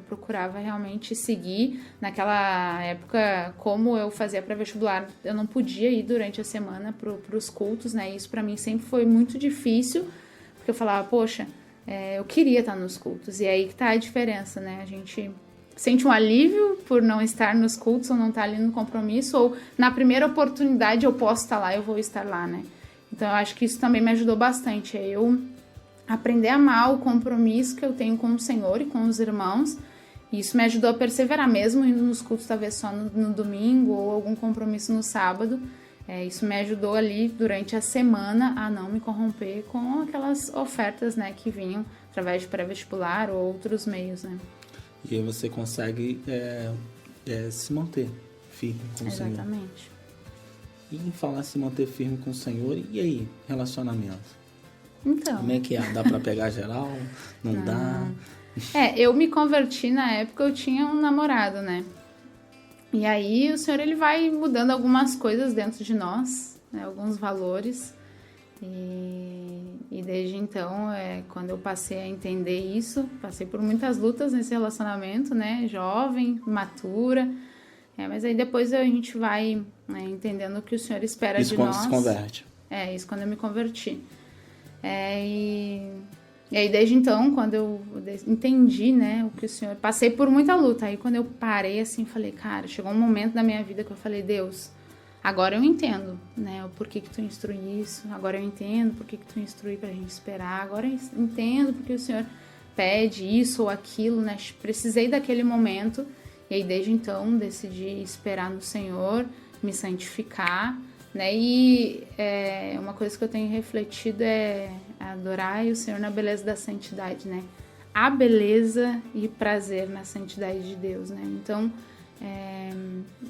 procurava realmente seguir. Naquela época, como eu fazia pré-vestibular, eu não podia ir durante a semana para os cultos, né? Isso para mim sempre foi muito difícil, porque eu falava, poxa, eu queria estar nos cultos. E aí que tá a diferença, né? A gente sente um alívio por não estar nos cultos ou não estar ali no compromisso, ou na primeira oportunidade eu posso estar lá, eu vou estar lá, né? Então, eu acho que isso também me ajudou bastante. Eu aprender a amar o compromisso que eu tenho com o Senhor e com os irmãos. E isso me ajudou a perseverar, mesmo indo nos cultos, talvez só no domingo ou algum compromisso no sábado. Isso me ajudou ali durante a semana a não me corromper com aquelas ofertas, né, que vinham através de pré-vestibular ou outros meios, né? E aí você consegue se manter firme com o Senhor. Exatamente. E em falar se manter firme com o Senhor, e aí, relacionamento? Então. Como é que é? Dá pra pegar geral? Não dá? Eu me converti na época, eu tinha um namorado, né? E aí o Senhor, ele vai mudando algumas coisas dentro de nós, né? Alguns valores. E desde então, quando eu passei a entender isso, passei por muitas lutas nesse relacionamento, né? Jovem, matura. Mas aí depois a gente vai, né, entendendo o que o Senhor espera de nós. Isso quando se converte. Isso quando eu me converti. E aí, desde então, quando eu entendi, né, o que o Senhor... Passei por muita luta. Aí, quando eu parei, assim, falei, cara, chegou um momento da minha vida que eu falei, Deus, agora eu entendo, né, o porquê que tu instrui isso. Agora eu entendo porquê que tu instrui pra gente esperar. Agora eu entendo porque o Senhor pede isso ou aquilo, né. Precisei daquele momento. E aí, desde então, decidi esperar no Senhor, me santificar, né? E uma coisa que eu tenho refletido é adorar o Senhor na beleza da santidade, né? A beleza e prazer na santidade de Deus, né? Então,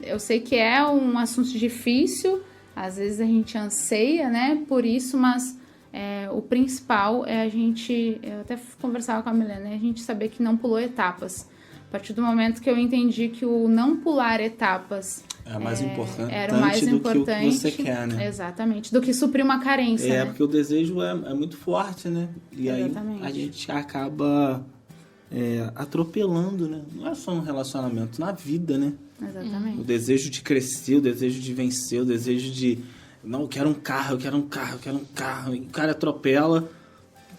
eu sei que é um assunto difícil, às vezes a gente anseia, né, por isso, mas o principal é eu até conversava com a Milena, né, a gente saber que não pulou etapas. A partir do momento que eu entendi que o não pular etapas é mais importante, era o mais importante do que você quer, né? Exatamente, do que suprir uma carência, né? Porque o desejo é muito forte, né? E exatamente. Aí a gente acaba atropelando, né? Não é só no relacionamento, na vida, né? Exatamente. O desejo de crescer, o desejo de vencer, o desejo de... Não, eu quero um carro, eu quero um carro, eu quero um carro. E o cara atropela,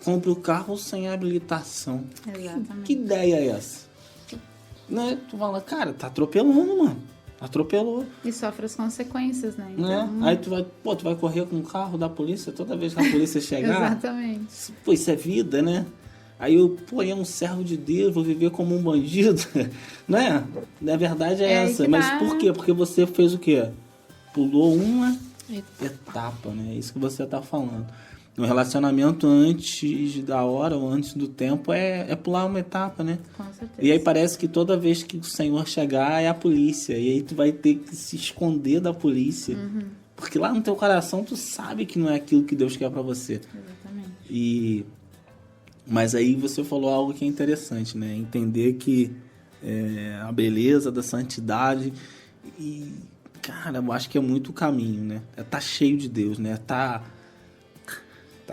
compra o carro sem habilitação. Exatamente. Que ideia é essa? Né? Tu fala, cara, tá atropelando, mano. Atropelou. E sofre as consequências, né? Então... Aí tu vai correr com o carro da polícia toda vez que a polícia chegar. Exatamente. Pô, isso é vida, né? Aí eu é um servo de Deus, vou viver como um bandido. Né? Na verdade é essa. Mas por quê? Porque você fez o quê? Pulou uma etapa, né? É isso que você tá falando. No relacionamento, antes da hora ou antes do tempo, é pular uma etapa, né? Com certeza. E aí parece que toda vez que o Senhor chegar é a polícia. E aí tu vai ter que se esconder da polícia. Uhum. Porque lá no teu coração tu sabe que não é aquilo que Deus quer pra você. Exatamente. Mas aí você falou algo que é interessante, né? Entender que a beleza da santidade... E, cara, eu acho que é muito o caminho, né? Tá cheio de Deus, né? Tá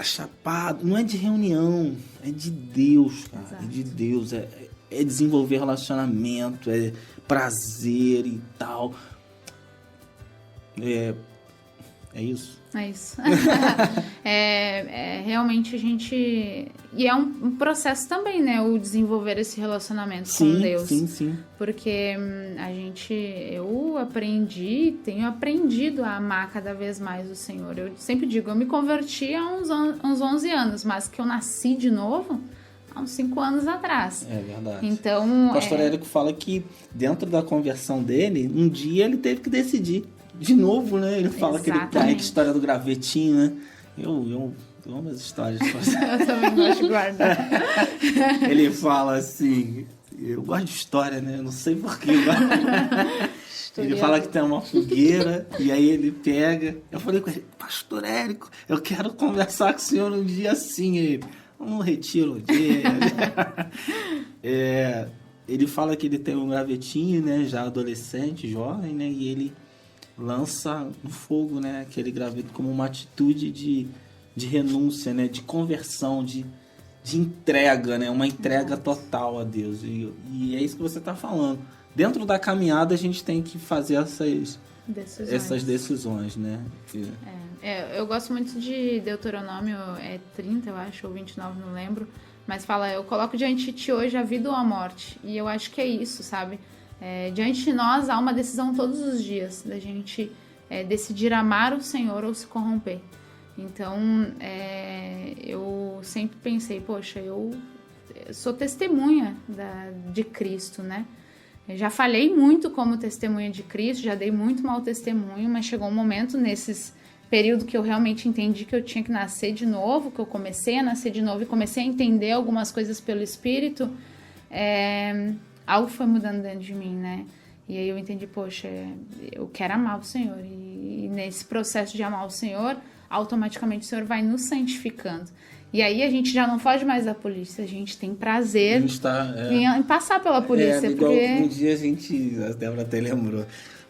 chapado, não é de reunião, é de Deus, cara. Exato. É de Deus, é desenvolver relacionamento, é prazer e tal. É isso. É isso. Realmente a gente... E é um processo também, né? O desenvolver esse relacionamento com Deus. Sim. Porque eu tenho aprendido a amar cada vez mais o Senhor. Eu sempre digo, eu me converti há uns 11 anos, mas que eu nasci de novo há uns 5 anos atrás. É verdade. Então... O pastor Érico fala que dentro da conversão dele, um dia ele teve que decidir. De novo, né? Ele fala que ele tem a história do gravetinho, né? Eu amo as histórias. Eu também gosto de guardar. Ele fala assim... Eu gosto de história, né? Eu não sei porquê. Ele fala que tem uma fogueira e aí ele pega... Eu falei com ele, pastor Érico, eu quero conversar com o senhor um dia assim. Ele, vamos retiro um dia. Ele fala que ele tem um gravetinho, né? Já adolescente, jovem, né? E ele... lança no fogo, né, aquele graveto como uma atitude de renúncia, né, de conversão, de entrega, né, uma entrega total a Deus. E é isso que você está falando. Dentro da caminhada a gente tem que fazer essas decisões, né? Eu gosto muito de Deuteronômio 30, eu acho, ou 29, não lembro, mas fala, eu coloco diante de ti hoje a vida ou a morte. E eu acho que é isso, sabe? Diante de nós há uma decisão todos os dias da gente decidir amar o Senhor ou se corromper. Então, eu sempre pensei, poxa, eu sou testemunha de Cristo, né? Eu já falei muito como testemunha de Cristo, já dei muito mau testemunho, mas chegou um momento nesses período que eu realmente entendi que eu tinha que nascer de novo, que eu comecei a nascer de novo e comecei a entender algumas coisas pelo Espírito, algo foi mudando dentro de mim, né? E aí eu entendi, poxa, eu quero amar o Senhor. E nesse processo de amar o Senhor, automaticamente o Senhor vai nos santificando. E aí a gente já não foge mais da polícia, a gente tem prazer em passar pela polícia. Igual porque... um dia a Débora até lembrou.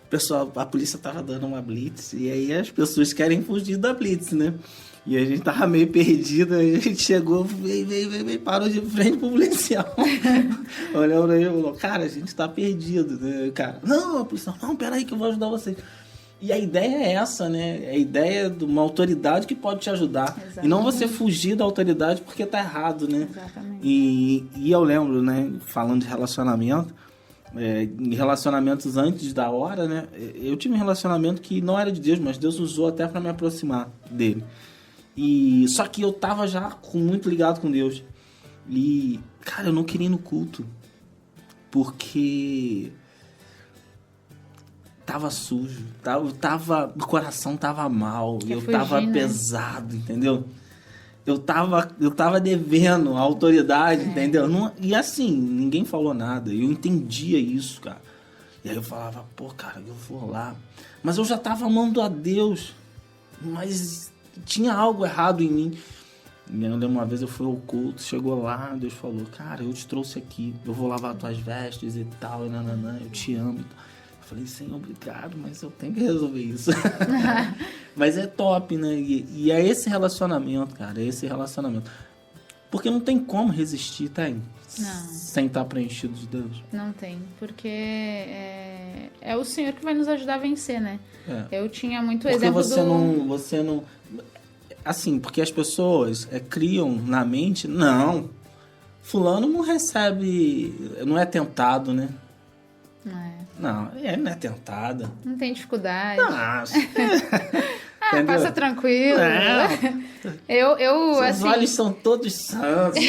Pessoal, a polícia tava dando uma blitz e aí as pessoas querem fugir da blitz, né? E a gente tava meio perdido, a gente chegou, veio, parou de frente pro policial. Olhou pra ele e falou, cara, a gente tá perdido, né? Cara, não, a polícia, não, peraí que eu vou ajudar vocês. E a ideia é essa, né? É a ideia de uma autoridade que pode te ajudar. Exatamente. E não você fugir da autoridade porque tá errado, né? Exatamente. E eu lembro, né, falando de relacionamento, em relacionamentos antes da hora, né? Eu tive um relacionamento que não era de Deus, mas Deus usou até para me aproximar dele. E só que eu tava já muito ligado com Deus. E, cara, eu não queria ir no culto. Porque tava sujo, o coração tava mal, tava pesado, entendeu? Eu tava devendo a autoridade, entendeu? E assim, ninguém falou nada. Eu entendia isso, cara. E aí eu falava, pô, cara, eu vou lá. Mas eu já tava amando a Deus. Mas tinha algo errado em mim. Eu lembro uma vez eu fui ao culto, chegou lá, Deus falou, cara, eu te trouxe aqui. Eu vou lavar tuas vestes e tal, e nananã, eu te amo e tal. Eu falei, Senhor, obrigado, mas eu tenho que resolver isso. Mas é top, né? E é esse relacionamento, cara, é esse relacionamento. Porque não tem como resistir, tem? Não. Sem estar preenchido de Deus. Não tem, porque é o Senhor que vai nos ajudar a vencer, né? Eu tinha muito porque exemplo você não... Assim, porque as pessoas criam na mente, não, fulano não recebe, não é tentado, né? Não, ele não é tentada. Não tem dificuldade. Nossa. Passa tranquilo. Seus olhos são todos santos.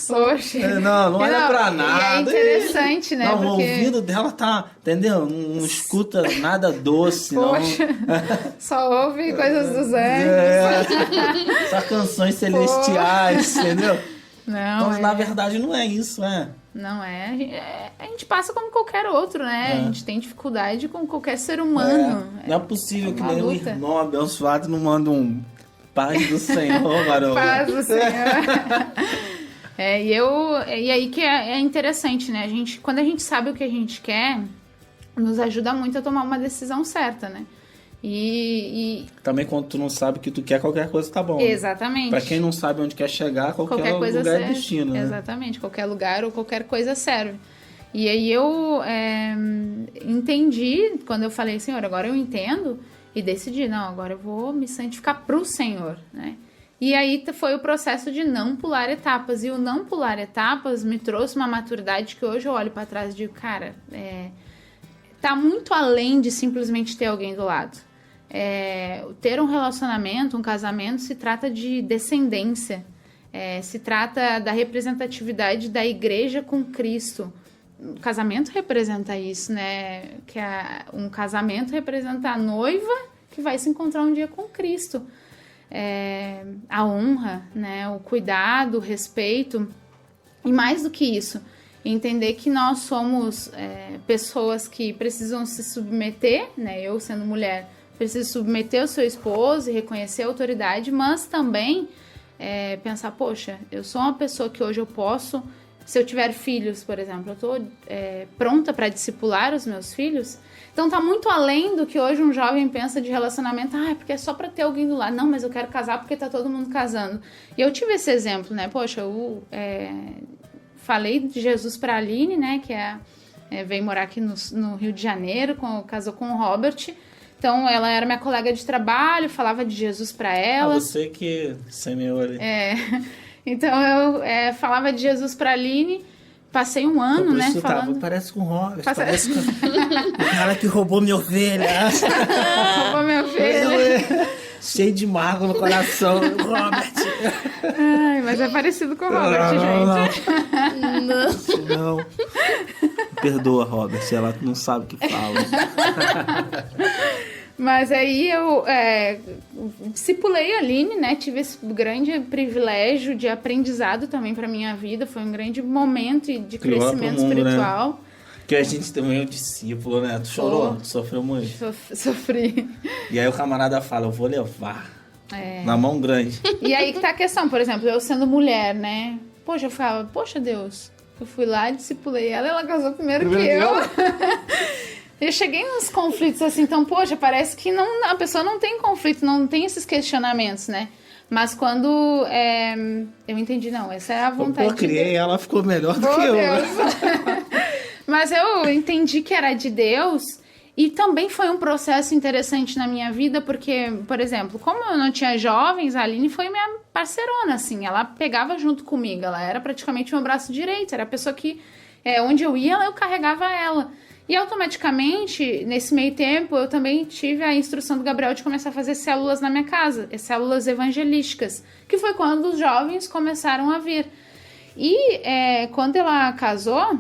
Poxa. Não olha pra nada. E é interessante, né? Não, porque... o ouvido dela tá, entendeu? Não escuta nada doce, Poxa. não. Só ouve coisas dos anjos. Só canções celestiais, entendeu? Não, então, na verdade, não é isso, Não é. A gente passa como qualquer outro, né? A gente tem dificuldade com qualquer ser humano. Não é possível que nenhum irmão abençoado não manda um paz do Senhor, varão. Paz do Senhor. E aí que é interessante, né? Quando a gente sabe o que a gente quer, nos ajuda muito a tomar uma decisão certa, né? E também quando tu não sabe o que tu quer, qualquer coisa tá bom. Exatamente. Né? Pra quem não sabe onde quer chegar, qualquer coisa lugar serve. É destino, né? Exatamente, qualquer lugar ou qualquer coisa serve. E aí eu entendi, quando eu falei, Senhor, agora eu entendo, e decidi, não, agora eu vou me santificar pro Senhor, né? E aí foi o processo de não pular etapas. E o não pular etapas me trouxe uma maturidade que hoje eu olho pra trás e digo, cara, tá muito além de simplesmente ter alguém do lado. Ter um relacionamento, um casamento, se trata de descendência, se trata da representatividade da igreja com Cristo. O casamento representa isso, né? Que um casamento representa a noiva que vai se encontrar um dia com Cristo. A honra, né? O cuidado, o respeito. E mais do que isso, entender que nós somos pessoas que precisam se submeter, né? Eu, sendo mulher, preciso submeter o seu esposo e reconhecer a autoridade, mas também pensar, poxa, eu sou uma pessoa que hoje eu posso, se eu tiver filhos, por exemplo, eu estou pronta para discipular os meus filhos. Então tá muito além do que hoje um jovem pensa de relacionamento, porque é só para ter alguém do lado. Não, mas eu quero casar porque tá todo mundo casando. E eu tive esse exemplo, né? Poxa, eu falei de Jesus para a Aline, né? Que veio morar aqui no Rio de Janeiro, casou com o Robert. Então, ela era minha colega de trabalho, falava de Jesus para ela. Você que semeou ali. Então, eu falava de Jesus para a Aline, passei um ano, né, falando... Parece com o Robert, parece com o cara que roubou minha ovelha. Roubou minha ovelha. cheio de mágoa no coração. Robert. Ai, mas é parecido com o Robert, gente. Não. Perdoa, Robert, ela não sabe o que fala. Mas aí eu discipulei a Aline, né? Tive esse grande privilégio de aprendizado também pra minha vida. Foi um grande momento de crescimento espiritual. Né? Que a gente também é um discípulo, né? Tu chorou? Tu sofreu muito? Sofri. E aí o camarada fala, eu vou levar. Na mão grande. E aí que tá a questão, por exemplo, eu sendo mulher, né? Poxa, eu falava, poxa Deus, eu fui lá, discipulei ela casou primeiro que eu. Eu cheguei nos conflitos assim, então, poxa, parece que a pessoa não tem conflito, não tem esses questionamentos, né? Mas quando eu entendi, não, essa é a vontade eu criei, ela ficou melhor do que eu. Mas eu entendi que era de Deus e também foi um processo interessante na minha vida, porque, por exemplo, como eu não tinha jovens, a Aline foi minha parceirona, assim, ela pegava junto comigo, ela era praticamente meu braço direito, era a pessoa que, onde eu ia, eu carregava ela. E automaticamente, nesse meio tempo, eu também tive a instrução do Gabriel de começar a fazer células na minha casa, células evangelísticas, que foi quando os jovens começaram a vir. E quando ela casou,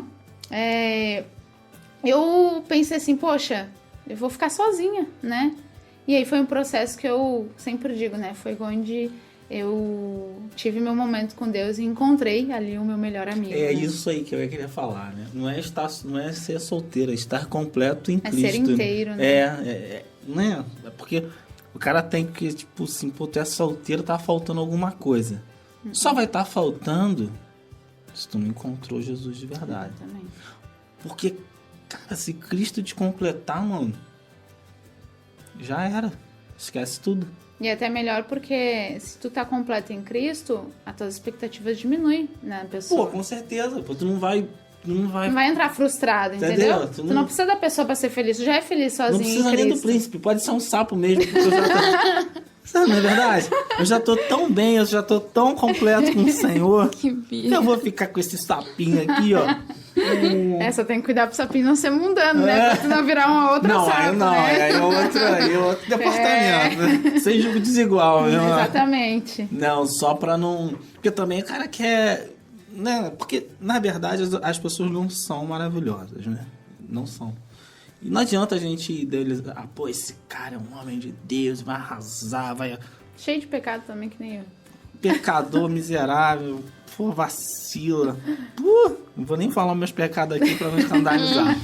eu pensei assim, poxa, eu vou ficar sozinha, né? E aí foi um processo que eu sempre digo, né? Foi onde eu tive meu momento com Deus e encontrei ali o meu melhor amigo. É, né? Isso aí que eu queria falar, né? Não é ser solteira, é estar completo em Cristo. É ser inteiro, né? Né? É porque o cara tem que, tipo assim, pô, tu é solteiro, tá faltando alguma coisa. Só vai estar faltando se tu não encontrou Jesus de verdade. Exatamente. Porque, cara, se Cristo te completar, mano, já era. Esquece tudo. E é até melhor porque se tu tá completo em Cristo, as tuas expectativas diminuem na pessoa. Pô, com certeza. Pô, tu não vai entrar frustrado, entendeu? Tu não precisa da pessoa pra ser feliz. Tu já é feliz sozinho em Cristo. Não precisa nem do príncipe. Pode ser um sapo mesmo. Porque eu já tô... Não é verdade? Eu já tô tão bem, eu já tô tão completo com o Senhor. Que eu vou ficar com esse sapinho aqui, ó. Só tem que cuidar pro sapinho não ser mundano, né? Pra tu não virar uma outra sapo, não, né? aí é outro departamento. Sem julgo desigual, mesmo. Exatamente. Não, só pra não... Porque também o cara quer... Né? Porque, na verdade, as pessoas não são maravilhosas, né? Não são. E não adianta a gente deles... pô, esse cara é um homem de Deus, vai arrasar, vai... Cheio de pecado também, que nem eu. Pecador, miserável, pô, vacila. Não vou nem falar meus pecados aqui pra não escandalizar.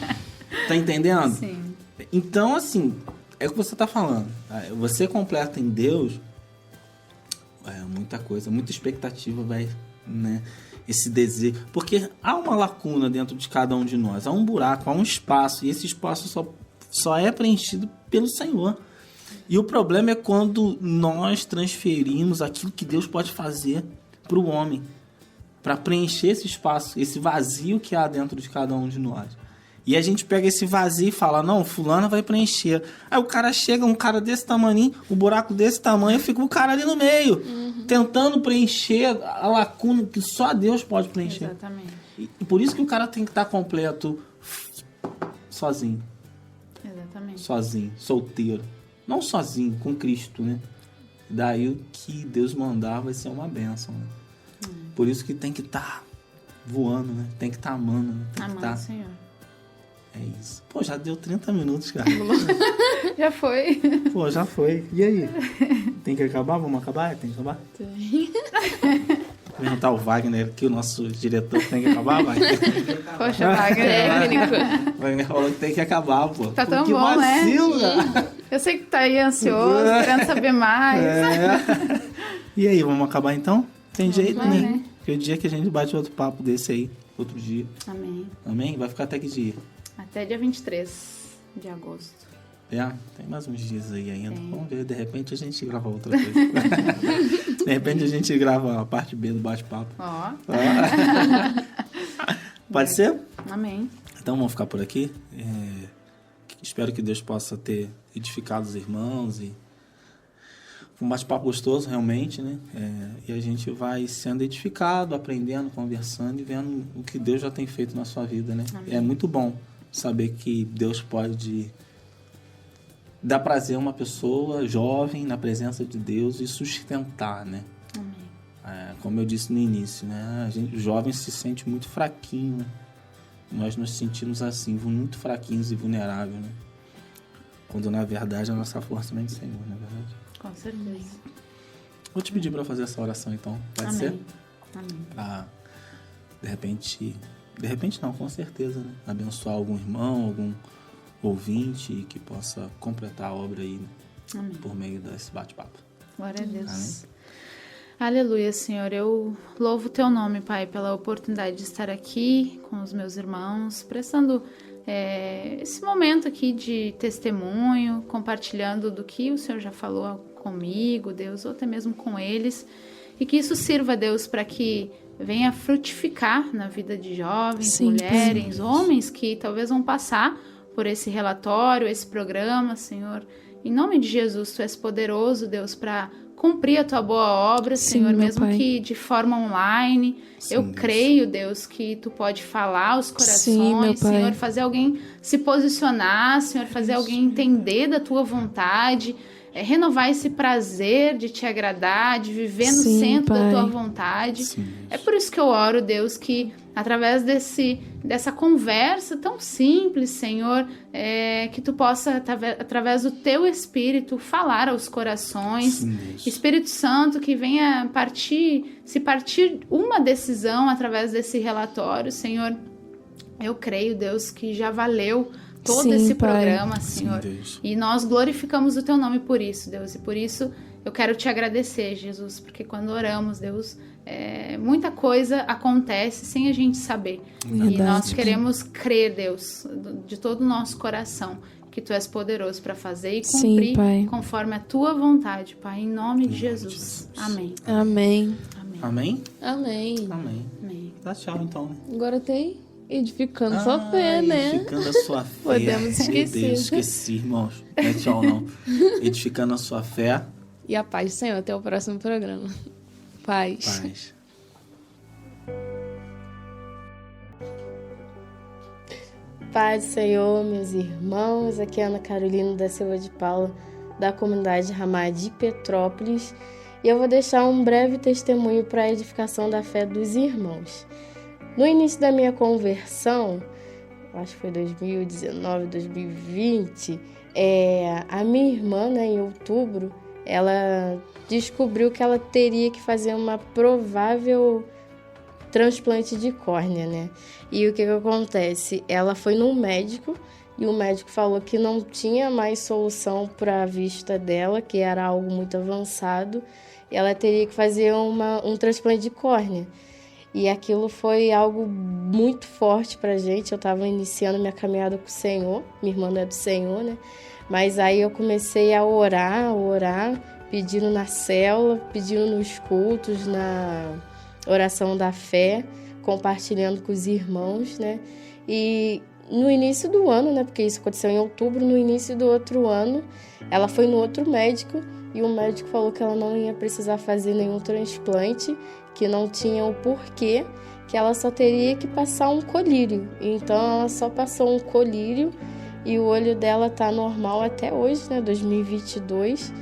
Tá entendendo? Sim. Então, assim, é o que você tá falando. Você completa em Deus, muita coisa, muita expectativa, vai, né? Esse desejo. Porque há uma lacuna dentro de cada um de nós. Há um buraco, há um espaço. E esse espaço só é preenchido pelo Senhor. E o problema é quando nós transferimos aquilo que Deus pode fazer para o homem. Para preencher esse espaço, esse vazio que há dentro de cada um de nós. E a gente pega esse vazio e fala, não, fulano vai preencher. Aí o cara chega, um cara desse tamanho, um buraco desse tamanho, fica o cara ali no meio, tentando preencher a lacuna que só Deus pode preencher. Exatamente. E por isso que o cara tem que estar completo sozinho. Exatamente. Sozinho, solteiro. Não sozinho, com Cristo, né? Daí o que Deus mandar vai ser uma bênção, né? Por isso que tem que estar voando, né? Tem que estar amando, né? Amando o Senhor. É isso. Pô, já deu 30 minutos, cara. Já foi. Pô, já foi. E aí? Tem que acabar? Vamos acabar? Tem que acabar? Tem. Perguntar o Wagner aqui, o nosso diretor, tem que acabar, Wagner? Poxa, Wagner. Wagner falou que tem que acabar, pô. Tá tão que bom, vacilo, né? Eu sei que tá aí ansioso, querendo saber mais. E aí, vamos acabar então? Tem jeito, né? Porque o dia que a gente bate outro papo desse aí, outro dia. Amém. Amém? Vai ficar até que dia? Até dia 23 de agosto. Tem mais uns dias aí ainda. Tem. Vamos ver, de repente a gente grava outra coisa. De repente a gente grava a parte B do bate-papo. Ó. Pode ser? Amém. Então vamos ficar por aqui. Espero que Deus possa ter edificado os irmãos e um bate-papo gostoso realmente, né? E a gente vai sendo edificado, aprendendo, conversando e vendo o que Deus já tem feito na sua vida, né? Amém. É muito bom saber que Deus pode dar prazer a uma pessoa jovem na presença de Deus e sustentar, né? Amém. Como eu disse no início, né? O jovem se sente muito fraquinho, né? Nós nos sentimos assim, muito fraquinhos e vulneráveis, né? Quando na verdade a nossa força vem do Senhor, não é verdade? Com certeza. Vou te pedir para fazer essa oração então, pode ser? Amém. Pra, de repente não, com certeza, né? Abençoar algum irmão, algum ouvinte que possa completar a obra aí, né? Amém. Por meio desse bate-papo. Glória a Deus. Amém. Aleluia, Senhor. Eu louvo o Teu nome, Pai, pela oportunidade de estar aqui com os meus irmãos, prestando esse momento aqui de testemunho, compartilhando do que o Senhor já falou comigo, Deus, ou até mesmo com eles, e que isso sirva, Deus, para que venha frutificar na vida de jovens, Sim, mulheres, homens que talvez vão passar por esse relatório, esse programa, Senhor. Em nome de Jesus, Tu és poderoso, Deus, para cumprir a Tua boa obra, Sim, Senhor, meu mesmo Pai. que de forma online. Sim, Eu Deus. creio, Deus, que Tu pode falar aos corações, Sim, meu Pai. Senhor, fazer alguém se posicionar, Senhor, fazer alguém entender da Tua vontade, renovar esse prazer de Te agradar, de viver no Sim, centro da Pai. Tua vontade. Sim. É por isso que eu oro, Deus, que através dessa conversa tão simples, Senhor, que Tu possa, através do Teu Espírito, falar aos corações. Sim, Deus. Espírito Santo, que venha se partir uma decisão através desse relatório, Senhor, eu creio, Deus, que já valeu todo Sim, esse Pai. programa, Sim, Senhor. Deus. E nós glorificamos o Teu nome por isso, Deus. E por isso eu quero Te agradecer, Jesus, porque quando oramos, Deus, muita coisa acontece sem a gente saber. E Verdade. nós queremos crer, Deus, de todo o nosso coração, que Tu és poderoso para fazer e Sim, cumprir Pai. conforme a Tua vontade, Pai, em nome de nome de Jesus. Jesus. Amém. Amém. Amém. Amém? Amém. Amém. Amém. Dá tchau então, né? Agora tem edificando sua fé, né? Edificando a sua fé. Podemos Meu esquecer. Deus, esqueci, irmãos. Não é tchau, não. Edificando a sua fé. E a paz do Senhor. Até o próximo programa. Paz. Paz. Paz do Senhor, meus irmãos. Aqui é Ana Carolina da Silva de Paula, da comunidade Ramá de Petrópolis. E eu vou deixar um breve testemunho para a edificação da fé dos irmãos. No início da minha conversão, acho que foi 2019, 2020, a minha irmã, né, em outubro, ela descobriu que ela teria que fazer uma provável transplante de córnea, né? E o que acontece? Ela foi num médico e o médico falou que não tinha mais solução para a vista dela, que era algo muito avançado, e ela teria que fazer um transplante de córnea. E aquilo foi algo muito forte pra gente. Eu estava iniciando minha caminhada com o Senhor, minha irmã não é do Senhor, né? Mas aí eu comecei a orar, pedindo na célula, pedindo nos cultos, na oração da fé, compartilhando com os irmãos, né? E no início do ano, né? Porque isso aconteceu em outubro, no início do outro ano, ela foi no outro médico e o médico falou que ela não ia precisar fazer nenhum transplante, que não tinha o porquê, que ela só teria que passar um colírio. Então ela só passou um colírio e o olho dela tá normal até hoje, né? 2022.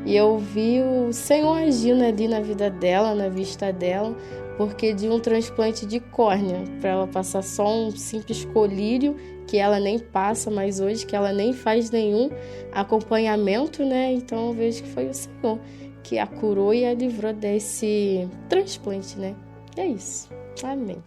E eu vi o Senhor agindo ali na vida dela, na vista dela, porque de um transplante de córnea, para ela passar só um simples colírio, que ela nem passa mais hoje, que ela nem faz nenhum acompanhamento, né? Então eu vejo que foi o Senhor que a curou e a livrou desse transplante, né? É isso. Amém.